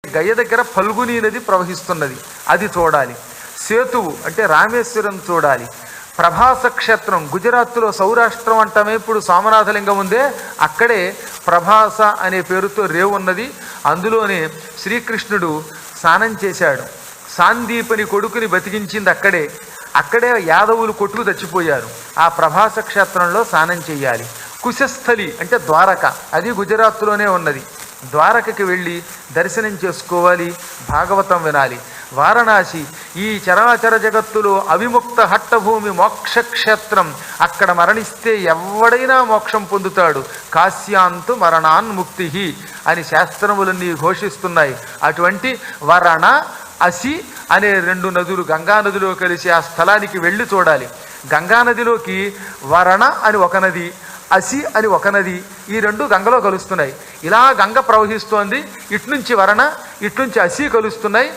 గయ దగ్గర ఫల్గుని నది ప్రవహిస్తున్నది, అది చూడాలి. సేతువు అంటే రామేశ్వరం చూడాలి. ప్రభాస క్షేత్రం గుజరాత్లో సౌరాష్ట్రం అంటామే, ఇప్పుడు సోమనాథలింగం ఉందే అక్కడే ప్రభాస అనే పేరుతో రేవు ఉన్నది. అందులోనే శ్రీకృష్ణుడు స్నానం చేశాడు. సాందీపని కొడుకుని బతికించింది అక్కడే. అక్కడే యాదవులు కొట్టుకు చచ్చిపోయారు. ఆ ప్రభాస క్షేత్రంలో స్నానం చేయాలి. కుశస్థలి అంటే ద్వారక, అది గుజరాత్లోనే ఉన్నది. ద్వారకకి వెళ్ళి దర్శనం చేసుకోవాలి, భాగవతం వినాలి. వారణాసి ఈ చరాచర జగత్తులో అవిముక్త హట్టభూమి మోక్షక్షేత్రం. అక్కడ మరణిస్తే ఎవడైనా మోక్షం పొందుతాడు. కాశ్యాంతు మరణాన్ముక్తి అని శాస్త్రములన్నీ ఘోషిస్తున్నాయి. అటువంటి వరణ అసి అనే రెండు నదులు గంగా నదిలో కలిసి ఆ స్థలానికి వెళ్ళి చూడాలి. గంగా నదిలోకి వరణ అని ఒక నది, అసి అని ఒక నది, ఈ రెండు గంగలో కలుస్తున్నాయి. ఇలా గంగ ప్రవహిస్తోంది. ఇట్నుంచి వరణ, ఇట్నుంచి అసి కలుస్తున్నాయి.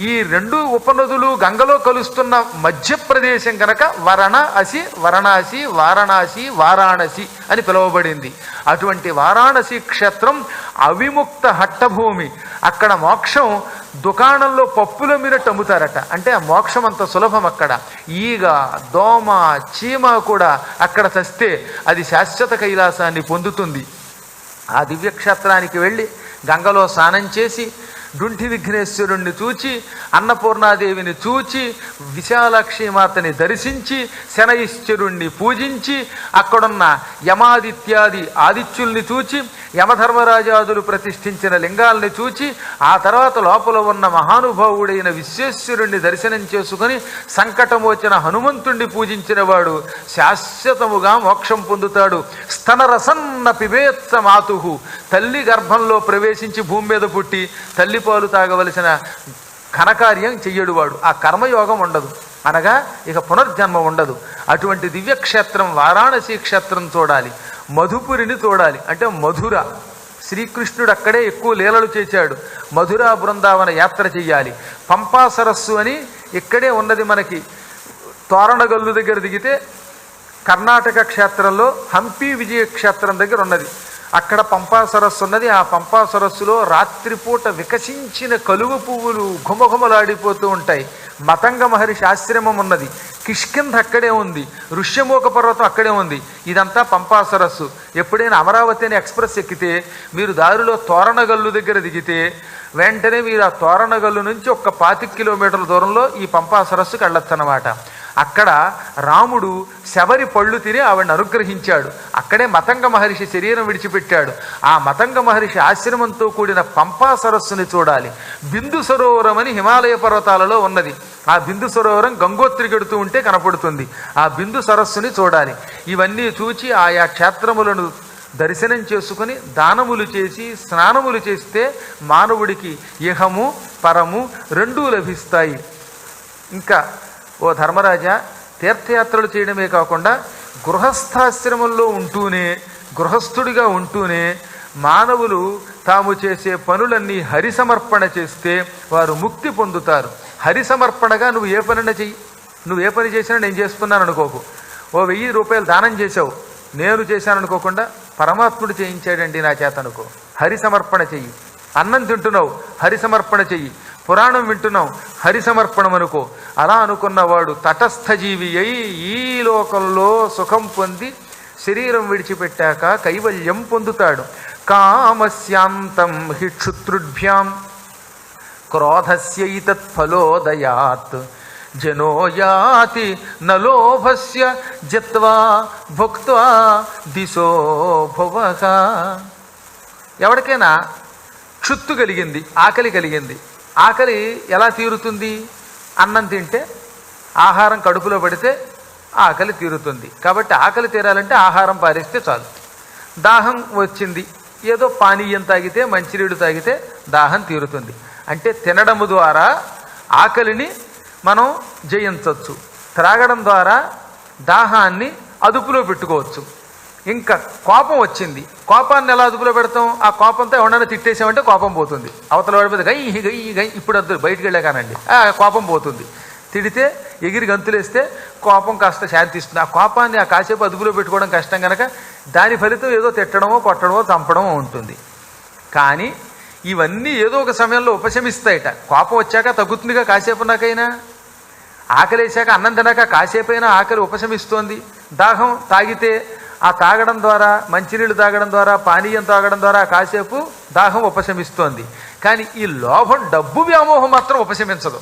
ఈ రెండు ఉపనదులు గంగలో కలుస్తున్న మధ్యప్రదేశం కనుక వరణ అసి, వరణాసి, వారణాసి, వారాణసి అని పిలువబడింది. అటువంటి వారాణసి క్షేత్రం అవిముక్త హట్టభూమి. అక్కడ మోక్షం దుకాణంలో పప్పుల మీదట అమ్ముతారట. అంటే ఆ మోక్షం అంత సులభం అక్కడ. ఈగ, దోమ, చీమ కూడా అక్కడ చస్తే అది శాశ్వత కైలాసాన్ని పొందుతుంది. ఆ దివ్యక్షేత్రానికి వెళ్ళి గంగలో స్నానం చేసి డుంఠి విఘ్నేశ్వరుణ్ణి చూచి, అన్నపూర్ణాదేవిని చూచి, విశాలాక్షిమాతని దర్శించి, శనైశ్వరుణ్ణి పూజించి, అక్కడున్న యమాదిత్యాది ఆదిత్యుల్ని చూచి, యమధర్మరాజాదులు ప్రతిష్ఠించిన లింగాల్ని చూచి, ఆ తర్వాత లోపల ఉన్న మహానుభావుడైన విశ్వేశ్వరుణ్ణి దర్శనం చేసుకుని సంకటమోచిన హనుమంతుణ్ణి పూజించిన వాడు శాశ్వతముగా మోక్షం పొందుతాడు. స్తనరసన్న పిబేత్స మాతుహు, తల్లి గర్భంలో ప్రవేశించి భూమి మీద పుట్టి తల్లి పాలు తాగవలసిన ఘనకార్యం చెయ్యడు వాడు. ఆ కర్మయోగం ఉండదు, అనగా ఇక పునర్జన్మ ఉండదు. అటువంటి దివ్యక్షేత్రం వారాణసి క్షేత్రం చూడాలి. మధుపురిని చూడాలి, అంటే మధుర. శ్రీకృష్ణుడు అక్కడే ఎక్కువ లీలలు చేశాడు. మధురా బృందావన యాత్ర చెయ్యాలి. పంపా సరస్సు అని ఇక్కడే ఉన్నది మనకి. తోరణగల్లు దగ్గర దిగితే కర్ణాటక క్షేత్రంలో హంపి విజయ క్షేత్రం దగ్గర ఉన్నది. అక్కడ పంపా సరస్సు ఉన్నది. ఆ పంపా సరస్సులో రాత్రిపూట వికసించిన కలువ పువ్వులు ఘుమఘుమలాడిపోతూ ఉంటాయి. మతంగ మహర్షి ఆశ్రమం ఉన్నది. కిష్కింధ అక్కడే ఉంది. ఋష్యమూక పర్వతం అక్కడే ఉంది. ఇదంతా పంపా సరస్సు. ఎప్పుడైనా అమరావతి అని ఎక్స్ప్రెస్ ఎక్కితే మీరు దారిలో తోరణగల్లు దగ్గర దిగితే వెంటనే మీరు ఆ తోరణగల్లు నుంచి ఒక 25 కిలోమీటర్ల దూరంలో ఈ పంపా సరస్సుకి వెళ్ళొచ్చు అన్నమాట. అక్కడ రాముడు శబరి పళ్ళు తిని ఆవిడని అనుగ్రహించాడు. అక్కడే మతంగ మహర్షి శరీరం విడిచిపెట్టాడు. ఆ మతంగ మహర్షి ఆశ్రమంతో కూడిన పంపా సరస్సుని చూడాలి. బిందు సరోవరం అని హిమాలయ పర్వతాలలో ఉన్నది. ఆ బిందు సరోవరం గంగోత్రికెడుతూ ఉంటే కనపడుతుంది. ఆ బిందు సరస్సుని చూడాలి. ఇవన్నీ చూచి ఆయా క్షేత్రములను దర్శనం చేసుకుని దానములు చేసి స్నానములు చేస్తే మానవుడికి ఇహము పరము రెండూ లభిస్తాయి. ఇంకా ఓ ధర్మరాజా, తీర్థయాత్రలు చేయడమే కాకుండా గృహస్థాశ్రమంలో ఉంటూనే, గృహస్థుడిగా ఉంటూనే మానవులు తాము చేసే పనులన్నీ హరిసమర్పణ చేస్తే వారు ముక్తి పొందుతారు. హరిసమర్పణగా నువ్వు ఏ పనిన చెయ్యి. నువ్వు ఏ పని చేసినా నేను చేస్తున్నాను అనుకోకు. ఓ 1000 రూపాయలు దానం చేసావు, నేను చేశాను అనుకోకుండా పరమాత్ముడు చేయించాడండి నా చేత అనుకో. హరిసమర్పణ చెయ్యి. అన్నం తింటున్నావు, హరిసమర్పణ చెయ్యి. పురాణం వింటున్నాం, హరిసమర్పణం అనుకో. అలా అనుకున్నవాడు తటస్థ జీవి అయి ఈ లోకంలో సుఖం పొంది శరీరం విడిచిపెట్టాక కైవల్యం పొందుతాడు. కామస్యాంతం హి క్షుత్రుభ్యాం క్రోధస్యైతత్ ఫలోదయాత్ జనో యాతి నలోభస్య జత్వా భుక్త్వా దిశో భువః. ఎవరికైనా క్షుత్తు కలిగింది, ఆకలి కలిగింది. ఆకలి ఎలా తీరుతుంది? అన్నం తింటే, ఆహారం కడుపులో పడితే ఆకలి తీరుతుంది. కాబట్టి ఆకలి తీరాలంటే ఆహారం పారేస్తే చాలు. దాహం వచ్చింది, ఏదో పానీయం తాగితే, మంచినీళ్ళు తాగితే దాహం తీరుతుంది. అంటే తినడము ద్వారా ఆకలిని మనం జయించవచ్చు. త్రాగడం ద్వారా దాహాన్ని అదుపులో పెట్టుకోవచ్చు. ఇంకా కోపం వచ్చింది, కోపాన్ని ఎలా అదుపులో పెడతాం? ఆ కోపంతో ఎవడన్నా తిట్టేసామంటే కోపం పోతుంది. అవతల వాడిపోతే గై గై గై, ఇప్పుడు వద్దు బయటికి వెళ్ళాకానండి, ఆ కోపం పోతుంది. తిడితే ఎగిరి గంతులేస్తే కోపం కాస్త శాంతిస్తుంది. ఆ కోపాన్ని ఆ కాసేపు అదుపులో పెట్టుకోవడం కష్టం కనుక దాని ఫలితం ఏదో తిట్టడమో కొట్టడమో చంపడమో ఉంటుంది. కానీ ఇవన్నీ ఏదో ఒక సమయంలో ఉపశమిస్తాయట. కోపం వచ్చాక తగ్గుతుందిగా కాసేపు నాకైనా, ఆకలేసాక అన్నం తినాక కాసేపైనా ఆకలి ఉపశమిస్తోంది. దాహం తాగితే ఆ తాగడం ద్వారా, మంచినీళ్ళు తాగడం ద్వారా, పానీయం తాగడం ద్వారా కాసేపు దాహం ఉపశమిస్తోంది. కానీ ఈ లోభం, డబ్బు వ్యామోహం మాత్రం ఉపశమించదు.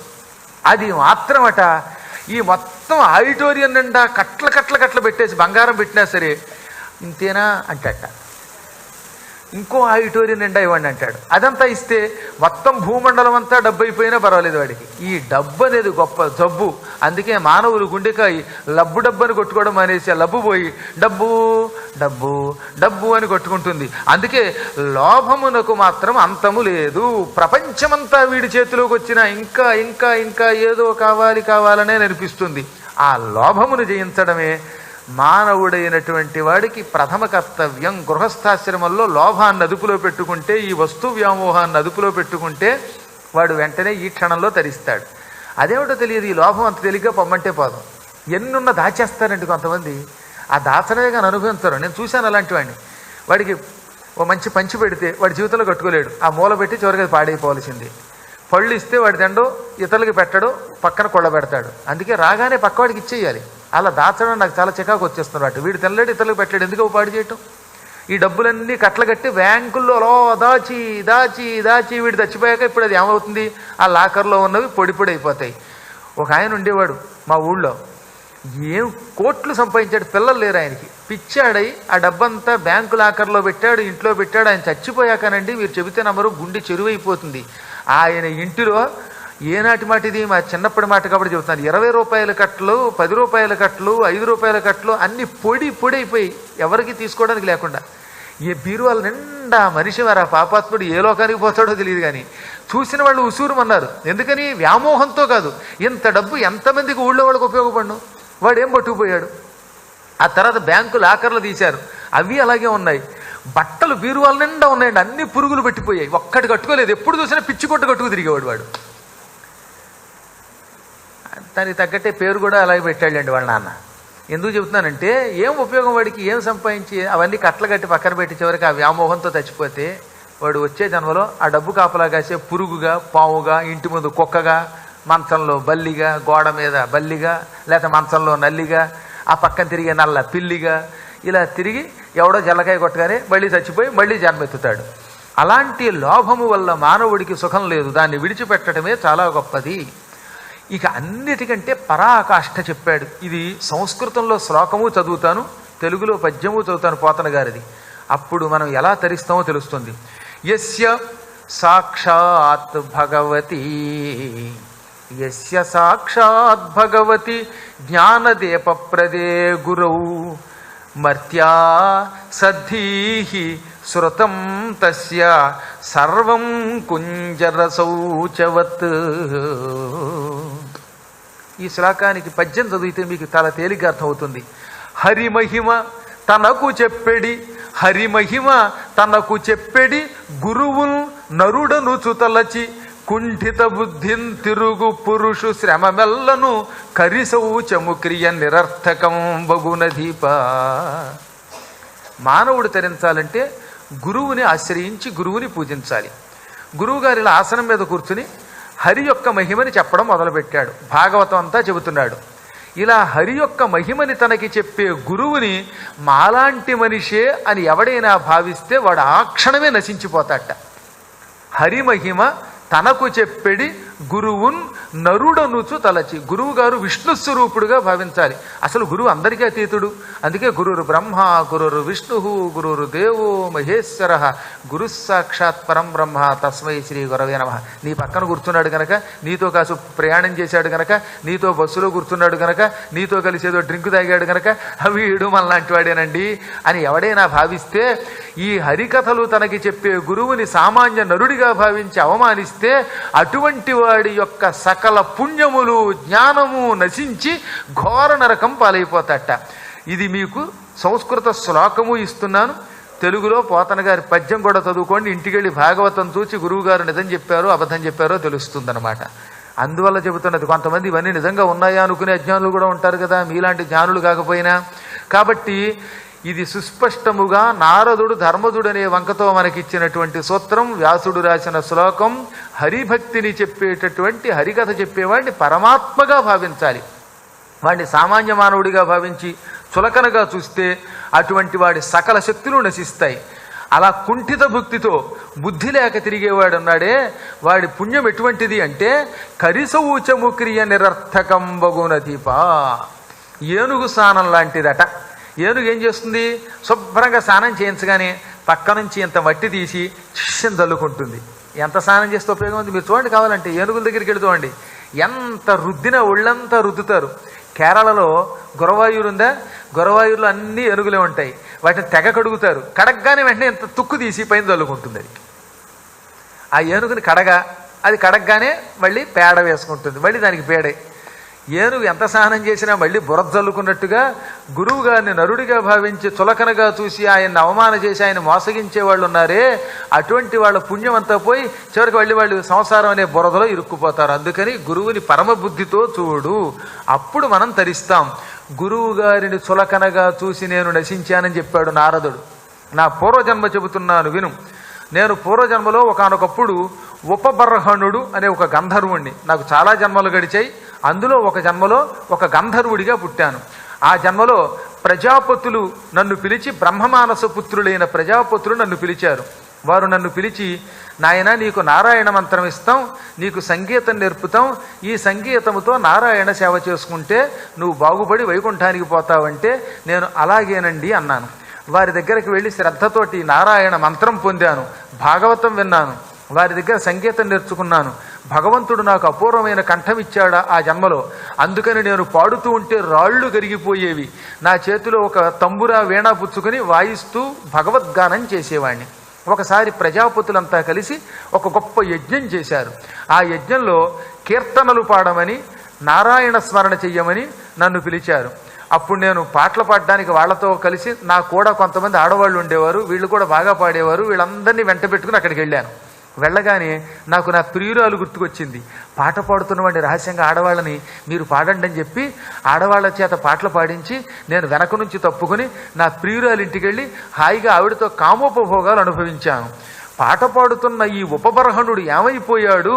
అది మాత్రమట ఈ మొత్తం ఆడిటోరియం నిండా కట్ల పెట్టేసి బంగారం పెట్టినా సరే ఇంతేనా అంటట. ఇంకో ఆడిటోరియం నిండా ఇవ్వండి అంటాడు. అదంతా ఇస్తే మొత్తం భూమండలం అంతా డబ్బు అయిపోయినా పర్వాలేదు వాడికి. ఈ డబ్బు అనేది గొప్ప జబ్బు. అందుకే మానవులు గుండెకాయ లబ్బు డబ్బు అని కొట్టుకోవడం అనేసి ఆ లబ్బు పోయి డబ్బు డబ్బు డబ్బు అని కొట్టుకుంటుంది. అందుకే లోభమునకు మాత్రం అంతము లేదు. ప్రపంచమంతా వీడి చేతిలోకి వచ్చినా ఇంకా ఇంకా ఇంకా ఏదో కావాలనే అనిపిస్తుంది. ఆ లోభమును జయించడమే మానవుడైనటువంటి వాడికి ప్రథమ కర్తవ్యం. గృహస్థాశ్రమంలో లోభాన్ని అదుపులో పెట్టుకుంటే, ఈ వస్తు వ్యామోహాన్ని అదుపులో పెట్టుకుంటే వాడు వెంటనే ఈ క్షణంలో తరిస్తాడు. అదేమిటో తెలియదు, ఈ లోభం అంత తేలిగ్గా పొమ్మంటే పోదాం. ఎన్నున్న దాచేస్తారండి కొంతమంది. ఆ దాచనే కానీ అనుభవించరు. నేను చూశాను అలాంటి వాడిని. వాడికి ఓ మంచి పంచి పెడితే వాడి జీవితంలో కట్టుకోలేడు. ఆ మూల పెట్టి చివరికి పాడైపోవాల్సింది. పళ్ళు ఇస్తే వాడి దండో ఇతరులకి పెట్టడు, పక్కన కొళ్ళబెడతాడు. అందుకే రాగానే పక్కవాడికి ఇచ్చేయాలి. అలా దాచడం నాకు చాలా చికాకు వచ్చేస్తున్నాడు. వీడు తినలేడు, ఇతరులకు పెట్టాడు, ఎందుకు పాడు చేయటం? ఈ డబ్బులన్నీ కట్టగట్టి బ్యాంకుల్లో దాచి దాచి దాచి వీడు చచ్చిపోయాక ఇప్పుడు అది ఏమవుతుంది? ఆ లాకర్లో ఉన్నవి పొడి అయిపోతాయి. ఒక ఆయన ఉండేవాడు మా ఊళ్ళో, ఏం కోట్లు సంపాదించాడు, పిల్లలు లేరు ఆయనకి. పిచ్చాడై ఆ డబ్బంతా బ్యాంకు లాకర్లో పెట్టాడు, ఇంట్లో పెట్టాడు. ఆయన చచ్చిపోయాకనండి, మీరు చెబితే నమ్మరు, గుండె చెరువైపోతుంది. ఆయన ఇంటిలో ఏనాటి మాట ఇది, మా చిన్నప్పటి మాట కాబట్టి చెబుతాను, 20 రూపాయల కట్టలు, 10 రూపాయల కట్టలు, 5 రూపాయల కట్టలు అన్ని పొడి అయిపోయి ఎవరికి తీసుకోవడానికి లేకుండా. ఈ బీరువాల నిండా మనిషి వారు, ఆ పాపాత్ముడు ఏ లోకానికి పోతాడో తెలియదు. కానీ చూసిన వాళ్ళు ఉసూరుమన్నారు. ఎందుకని? వ్యామోహంతో కాదు. ఇంత డబ్బు ఎంతమందికి ఊళ్ళో వాళ్ళకి ఉపయోగపడను. వాడేం పట్టుకుపోయాడు. ఆ తర్వాత బ్యాంకు లాకర్లు తీశారు, అవి అలాగే ఉన్నాయి. బట్టలు బీరువాల నిండా ఉన్నాయండి, అన్ని పురుగులు పెట్టిపోయాయి, ఒక్కటి కట్టుకోలేదు. ఎప్పుడు చూసినా పిచ్చి కొట్టు కట్టుకు తిరిగేవాడు వాడు. దానికి తగ్గట్టే పేరు కూడా అలాగే పెట్టాడండి వాళ్ళ నాన్న. ఎందుకు చెబుతున్నానంటే, ఏం ఉపయోగం వాడికి? ఏం సంపాదించి అవన్నీ కట్టలు కట్టి పక్కన పెట్టి చివరికి ఆ వ్యామోహంతో చచ్చిపోతే వాడు వచ్చే జన్మలో ఆ డబ్బు కాపలా కాసే పురుగుగా, పావుగా, ఇంటి ముందు కుక్కగా, మంచంలో బల్లిగా, గోడ మీద బల్లిగా, లేకపోతే మంచంలో నల్లిగా, ఆ పక్కన తిరిగే నల్ల పిల్లిగా, ఇలా తిరిగి ఎవడో జల్లకాయ కొట్టగానే మళ్ళీ చచ్చిపోయి మళ్ళీ జన్మెత్తుతాడు. అలాంటి లోభము వల్ల మానవుడికి సుఖం లేదు. దాన్ని విడిచిపెట్టడమే చాలా గొప్పది. ఇక అన్నిటికంటే పరాకాష్ఠ చెప్పాడు. ఇది సంస్కృతంలో శ్లోకము చదువుతాను, తెలుగులో పద్యము చదువుతాను పోతన గారిది. అప్పుడు మనం ఎలా తరిస్తామో తెలుస్తుంది. యస్య సాక్షాత్ భగవతి, యస్య సాక్షాత్ భగవతి జ్ఞానదీపప్రదే గురౌ మర్త్యా సద్ధీహి శృతం తస్య సర్వం కుంజరసౌచవత్. ఈ శ్లోకానికి పద్యం చదివితే మీకు చాలా తేలిగ్గా అర్థమవుతుంది. హరిమహిమ తనకు చెప్పెడి, హరిమహిమ తనకు చెప్పెడి గురువుల్ నరుడను చుతలచి కుంఠిత బుద్ధిన్ తిరుగు పురుషు శ్రమమెల్లను కరిశౌచము క్రియ నిరర్థకం బగునదీప. మానవుడు తరించాలంటే గురువుని ఆశ్రయించి గురువుని పూజించాలి. గురువుగారి ఇలా ఆసనం మీద కూర్చుని హరి యొక్క మహిమని చెప్పడం మొదలుపెట్టాడు. భాగవతం అంతా చెబుతున్నాడు. ఇలా హరి యొక్క మహిమని తనకి చెప్పే గురువుని మాలాంటి మనిషే అని ఎవడైనా భావిస్తే వాడు ఆ క్షణమే నశించిపోతాట. హరి మహిమ తనకు చెప్పెడి గురువున్ నరుడనుచు తలచి. గురువు గారు విష్ణు స్వరూపుడుగా భావించాలి. అసలు గురువు అందరికీ అతీతుడు. అందుకే గురురు బ్రహ్మ, గురురు విష్ణు, గురురు దేవో మహేశ్వర, గురు సాక్షాత్ పరం బ్రహ్మ తస్మై శ్రీ గురవే నమః. నీ పక్కన కూర్చున్నాడు గనక, నీతో కాసు ప్రయాణం చేశాడు గనక, నీతో బస్సులో కూర్చున్నాడు గనక, నీతో కలిసి ఏదో డ్రింక్ తాగాడు గనక వీడు మనలాంటి వాడేనండి అని ఎవడైనా భావిస్తే, ఈ హరికథలు తనకి చెప్పే గురువుని సామాన్య నరుడిగా భావించి అవమానిస్తే అటువంటి వాడి యొక్క సకల పుణ్యములు జ్ఞానము నశించి ఘోర నరకం పాలైపోతాట. ఇది మీకు సంస్కృత శ్లోకము ఇస్తున్నాను, తెలుగులో పోతన గారి పద్యం కూడా చదువుకోండి. ఇంటికెళ్ళి భాగవతం చూచి గురువుగారు నిజం చెప్పారో అబద్ధం చెప్పారో తెలుస్తుందన్నమాట. అందువల్ల చెబుతున్నది. కొంతమంది ఇవన్నీ నిజంగా ఉన్నాయా అనుకునే అజ్ఞానులు కూడా ఉంటారు కదా, మీలాంటి జ్ఞానులు కాకపోయినా. కాబట్టి ఇది సుస్పష్టముగా నారదుడు ధర్మదుడనే వంకతో మనకిచ్చినటువంటి సూత్రం. వ్యాసుడు రాసిన శ్లోకం. హరిభక్తిని చెప్పేటటువంటి హరికథ చెప్పేవాడిని పరమాత్మగా భావించాలి. వాడిని సామాన్య మానవుడిగా భావించి చులకనగా చూస్తే అటువంటి వాడి సకల శక్తులు నశిస్తాయి. అలా కుంఠిత భక్తితో బుద్ధి లేక తిరిగేవాడు ఉన్నాడే, వాడి పుణ్యం ఎటువంటిది అంటే కరిసౌచము క్రియ నిరర్థకం బగునదీప. ఏనుగు స్నానం లాంటిదట. ఏనుగు ఏం చేస్తుంది? శుభ్రంగా స్నానం చేయించగానే పక్క నుంచి ఇంత మట్టి తీసి శిష్యం చల్లుకుంటుంది. ఎంత స్నానం చేస్తే ఉపయోగం ఉంది? మీరు చూడండి, కావాలంటే ఏనుగుల దగ్గరికి వెళుతూండి. ఎంత రుద్దినా ఒళ్ళంతా రుద్దుతారు. కేరళలో గురవాయూరు ఉందా? గురవాయూరులో అన్ని ఏనుగులే ఉంటాయి. వాటిని తెగ కడుగుతారు. కడగగానే వెంటనే ఇంత తుక్కు తీసి పైన చల్లుకుంటుంది. అది ఆ ఏనుగుని అది కడగగానే మళ్ళీ పేడ వేసుకుంటుంది. మళ్ళీ దానికి పేడే. ఏనుగు ఎంత స్నానం చేసినా మళ్ళీ బురద చల్లుకున్నట్టుగా గురువు గారిని నరుడిగా భావించి చులకనగా చూసి ఆయన్ని అవమానం చేసి ఆయన మోసగించే వాళ్ళు ఉన్నారే, అటువంటి వాళ్ళ పుణ్యం అంతా పోయి చివరికి వాళ్ళు సంసారం అనే బురదలో ఇరుక్కుపోతారు. అందుకని గురువుని పరమబుద్ధితో చూడు, అప్పుడు మనం తరిస్తాం. గురువు గారిని చులకనగా చూసి నేను నశించానని చెప్పాడు నారదుడు. నా పూర్వజన్మ చెబుతున్నాను విను. నేను పూర్వజన్మలో ఒకానొకప్పుడు ఉపబర్హణుడు అనే ఒక గంధర్వుణ్ణి. నాకు చాలా జన్మలు గడిచాయి. అందులో ఒక జన్మలో ఒక గంధర్వుడిగా పుట్టాను. ఆ జన్మలో ప్రజాపతులు నన్ను పిలిచి, బ్రహ్మమానస పుత్రులైన ప్రజాపతులు నన్ను పిలిచారు. వారు నన్ను పిలిచి, నాయన నీకు నారాయణ మంత్రం ఇస్తాం, నీకు సంగీతం నేర్పుతాం, ఈ సంగీతముతో నారాయణ సేవ చేసుకుంటే నువ్వు బాగుపడి వైకుంఠానికి పోతావంటే నేను అలాగేనండి అన్నాను. వారి దగ్గరికి వెళ్ళి శ్రద్ధతోటి నారాయణ మంత్రం పొందాను, భాగవతం విన్నాను, వారి దగ్గర సంగీతం నేర్చుకున్నాను. భగవంతుడు నాకు అపూర్వమైన కంఠం ఇచ్చాడా ఆ జన్మలో. అందుకని నేను పాడుతూ ఉంటే రాళ్ళు కరిగిపోయేవి. నా చేతిలో ఒక తంబురా వీణా పుచ్చుకొని వాయిస్తూ భగవద్గానం చేసేవాడిని. ఒకసారి ప్రజాపతులంతా కలిసి ఒక గొప్ప యజ్ఞం చేశారు. ఆ యజ్ఞంలో కీర్తనలు పాడమని, నారాయణ స్మరణ చెయ్యమని నన్ను పిలిచారు. అప్పుడు నేను పాటలు పాడడానికి వాళ్ళతో కలిసి, నా కూడా కొంతమంది ఆడవాళ్ళు ఉండేవారు, వీళ్ళు కూడా బాగా పాడేవారు. వీళ్ళందరినీ వెంట పెట్టుకుని అక్కడికి వెళ్ళాను. వెళ్ళగానే నాకు నా ప్రియురాలు గుర్తుకొచ్చింది. పాట పాడుతున్నవాడి రహస్యంగా ఆడవాళ్ళని మీరు పాడండి అని చెప్పి ఆడవాళ్ళ చేత పాటలు పాడించి నేను వెనక నుంచి తప్పుకొని నా ప్రియురాలు ఇంటికి వెళ్ళి హాయిగా ఆవిడతో కామోపభోగాలు అనుభవించాను. పాట పాడుతున్న ఈ ఉపబర్హణుడు ఏమైపోయాడు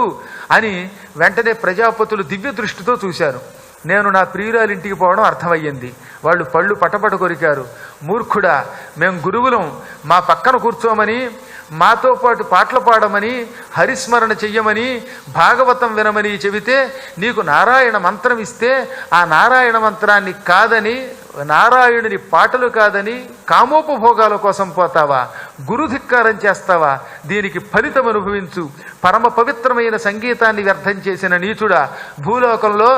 అని వెంటనే ప్రజాపతులు దివ్య దృష్టితో చూశారు. నేను నా ప్రియురాలు ఇంటికి పోవడం అర్థమయ్యింది. వాళ్ళు పళ్ళు పటపట కొరికారు. మూర్ఖుడా, మేము గురువులం, మా పక్కన కూర్చోమని, మాతో పాటు పాటలు పాడమని, హరిస్మరణ చెయ్యమని, భాగవతం వినమని చెబితే నీకు నారాయణ మంత్రం ఇస్తే ఆ నారాయణ మంత్రాన్ని కాదని, నారాయణుని పాటలు కాదని కామోపభోగాల కోసం పోతావా? గురుధిక్కారం చేస్తావా? దీనికి ఫలితం అనుభవించు. పరమ పవిత్రమైన సంగీతాన్ని వ్యర్థం చేసిన నీచుడా, భూలోకంలో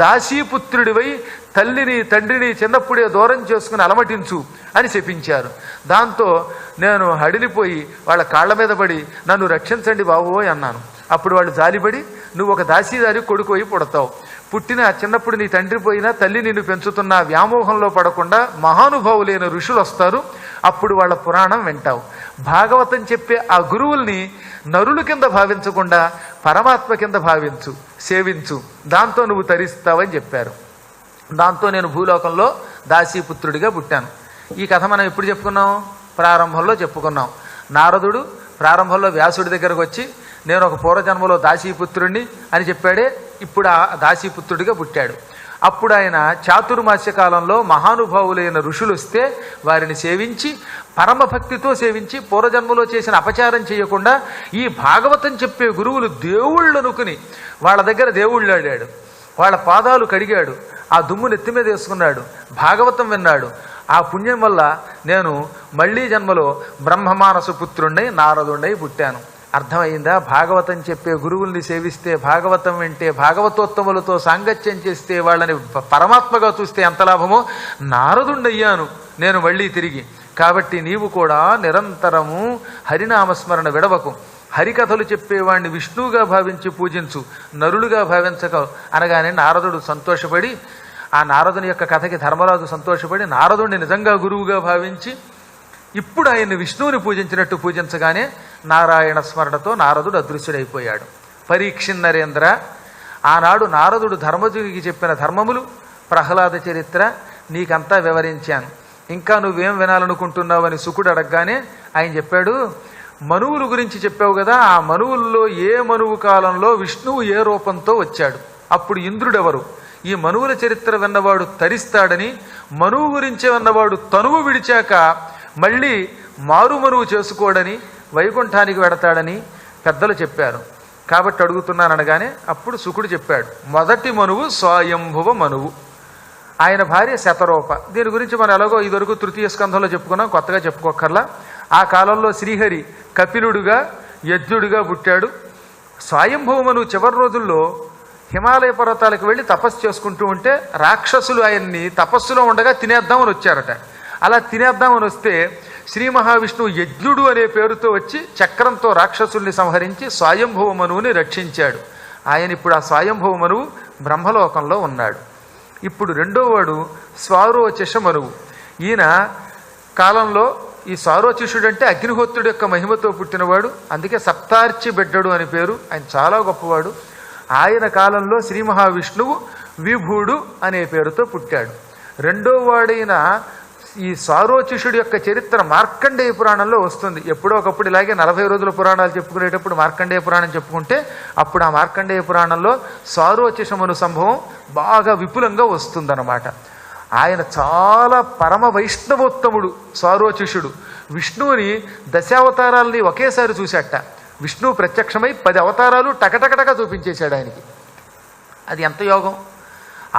దాసీపుత్రుడివై తల్లిని తండ్రిని చిన్నప్పుడే దూరం చేసుకుని అలమటించు అని శపించారు. దాంతో నేను హడిలిపోయి వాళ్ళ కాళ్ల మీద పడి నన్ను రక్షించండి బాబోయ్ అన్నాను. అప్పుడు వాళ్ళు జాలిపడి, నువ్వు ఒక దాసీదారి కొడుకు అయి పుడతావు, పుట్టిన చిన్నప్పుడు నీ తండ్రి పోయినా తల్లి నిన్ను పెంచుతున్న వ్యామోహంలో పడకుండా మహానుభావులైన ఋషులు వస్తారు, అప్పుడు వాళ్ళ పురాణం వింటావు. భాగవతం చెప్పే ఆ గురువుల్ని నరుల కింద భావించకుండా పరమాత్మ కింద భావించు, సేవించు, దాంతో నువ్వు తరిస్తావని చెప్పారు. దాంతో నేను భూలోకంలో దాసీపుత్రుడిగా పుట్టాను. ఈ కథ మనం ఎప్పుడు చెప్పుకున్నాం? ప్రారంభంలో చెప్పుకున్నాం. నారదుడు ప్రారంభంలో వ్యాసుడి దగ్గరకు వచ్చి నేను ఒక పూర్వజన్మలో దాసీపుత్రుడిని అని చెప్పాడే, ఇప్పుడు ఆ దాసీపుత్రుడిగా పుట్టాడు. అప్పుడు ఆయన చాతుర్మాస్య కాలంలో మహానుభావులైన ఋషులు వస్తే వారిని సేవించి పరమభక్తితో సేవించి పూర్వజన్మలో చేసిన అపచారం చేయకుండా ఈ భాగవతం చెప్పే గురువులు దేవుళ్ళు అనుకుని వాళ్ళ దగ్గర దేవుళ్ళు ఆడాడు, వాళ్ళ పాదాలు కడిగాడు, ఆ దుమ్ము నెత్తి మీద వేసుకున్నాడు, భాగవతం విన్నాడు. ఆ పుణ్యం వల్ల నేను మళ్లీ జన్మలో బ్రహ్మమానస పుత్రుణ్ణి నారదుణ్ణి పుట్టాను. అర్థమైందా? భాగవతం చెప్పే గురువుల్ని సేవిస్తే, భాగవతం వింటే, భాగవతోత్తములతో సాంగత్యం చేస్తే, వాళ్ళని పరమాత్మగా చూస్తే ఎంత లాభమో నారదుండయ్యాను నేను మళ్ళీ తిరిగి. కాబట్టి నీవు కూడా నిరంతరము హరినామస్మరణ విడవకు. హరికథలు చెప్పేవాడిని విష్ణువుగా భావించి పూజించు, నరులుగా భావించక అనగానే నారదుడు సంతోషపడి, ఆ నారదుని యొక్క కథకి ధర్మరాజు సంతోషపడి నారదుడిని నిజంగా గురువుగా భావించి ఇప్పుడు ఆయన్ని విష్ణువుని పూజించినట్టు పూజించగానే నారాయణ స్మరణతో నారదుడు అదృశ్యుడైపోయాడు. పరీక్షిన్ నరేంద్ర, ఆనాడు నారదుడు ధర్మజుడికి చెప్పిన ధర్మములు, ప్రహ్లాద చరిత్ర నీకంతా వివరించాను. ఇంకా నువ్వేం వినాలనుకుంటున్నావని శుకుడు అడగగానే ఆయన చెప్పాడు, మనువుల గురించి చెప్పావు కదా, ఆ మనువుల్లో ఏ మనువు కాలంలో విష్ణువు ఏ రూపంతో వచ్చాడు, అప్పుడు ఇంద్రుడెవరు, ఈ మనువుల చరిత్ర విన్నవాడు తరిస్తాడని, మనువు గురించి విన్నవాడు తనువు విడిచాక మళ్ళీ మారు మనువు చేసుకోడని, వైకుంఠానికి వెడతాడని పెద్దలు చెప్పారు. కాబట్టి అడుగుతున్నాను అనగానే అప్పుడు శుకుడు చెప్పాడు, మొదటి మనువు స్వయంభువ మనువు, ఆయన భార్య శతరూప. దీని గురించి మనం ఎలాగో ఇదివరకు తృతీయ స్కంధంలో చెప్పుకున్నాం, కొత్తగా చెప్పుకోకర్లా. ఆ కాలంలో శ్రీహరి కపిలుడుగా యజ్ఞుడిగా పుట్టాడు. స్వయంభువ మనువు చివరి రోజుల్లో హిమాలయ పర్వతాలకు వెళ్ళి తపస్సు చేసుకుంటూ ఉంటే రాక్షసులు ఆయన్ని తపస్సులో ఉండగా తినేద్దామని వచ్చారట. అలా తినేద్దామని వస్తే శ్రీ మహావిష్ణువు యజ్ఞుడు అనే పేరుతో వచ్చి చక్రంతో రాక్షసుల్ని సంహరించి స్వయంభువ మనువుని రక్షించాడు. ఆయన ఇప్పుడు ఆ స్వయంభువ మనువు బ్రహ్మలోకంలో ఉన్నాడు. ఇప్పుడు రెండోవాడు స్వారోచిష మనువు. ఈయన కాలంలో ఈ స్వారోచిషుడు అంటే అగ్నిహోత్రుడు యొక్క మహిమతో పుట్టినవాడు, అందుకే సప్తార్చి బిడ్డడు అని పేరు. ఆయన చాలా గొప్పవాడు. ఆయన కాలంలో శ్రీ మహావిష్ణువు విభుడు అనే పేరుతో పుట్టాడు. రెండో వాడైన ఈ సారోచిషుడి యొక్క చరిత్ర మార్కండేయ పురాణంలో వస్తుంది. ఎప్పుడో ఒకప్పుడు ఇలాగే 40 రోజుల పురాణాలు చెప్పుకునేటప్పుడు మార్కండేయ పురాణం చెప్పుకుంటే అప్పుడు ఆ మార్కండేయ పురాణంలో సారోచిషమను సంభవం బాగా విపులంగా వస్తుందన్నమాట. ఆయన చాలా పరమ వైష్ణవోత్తముడు సారోచిషుడు. విష్ణువుని దశావతారాలని ఒకేసారి చూశాట. విష్ణువు ప్రత్యక్షమై 10 అవతారాలు టకటకటక చూపించేశాడు ఆయనకి. అది ఎంత యోగం!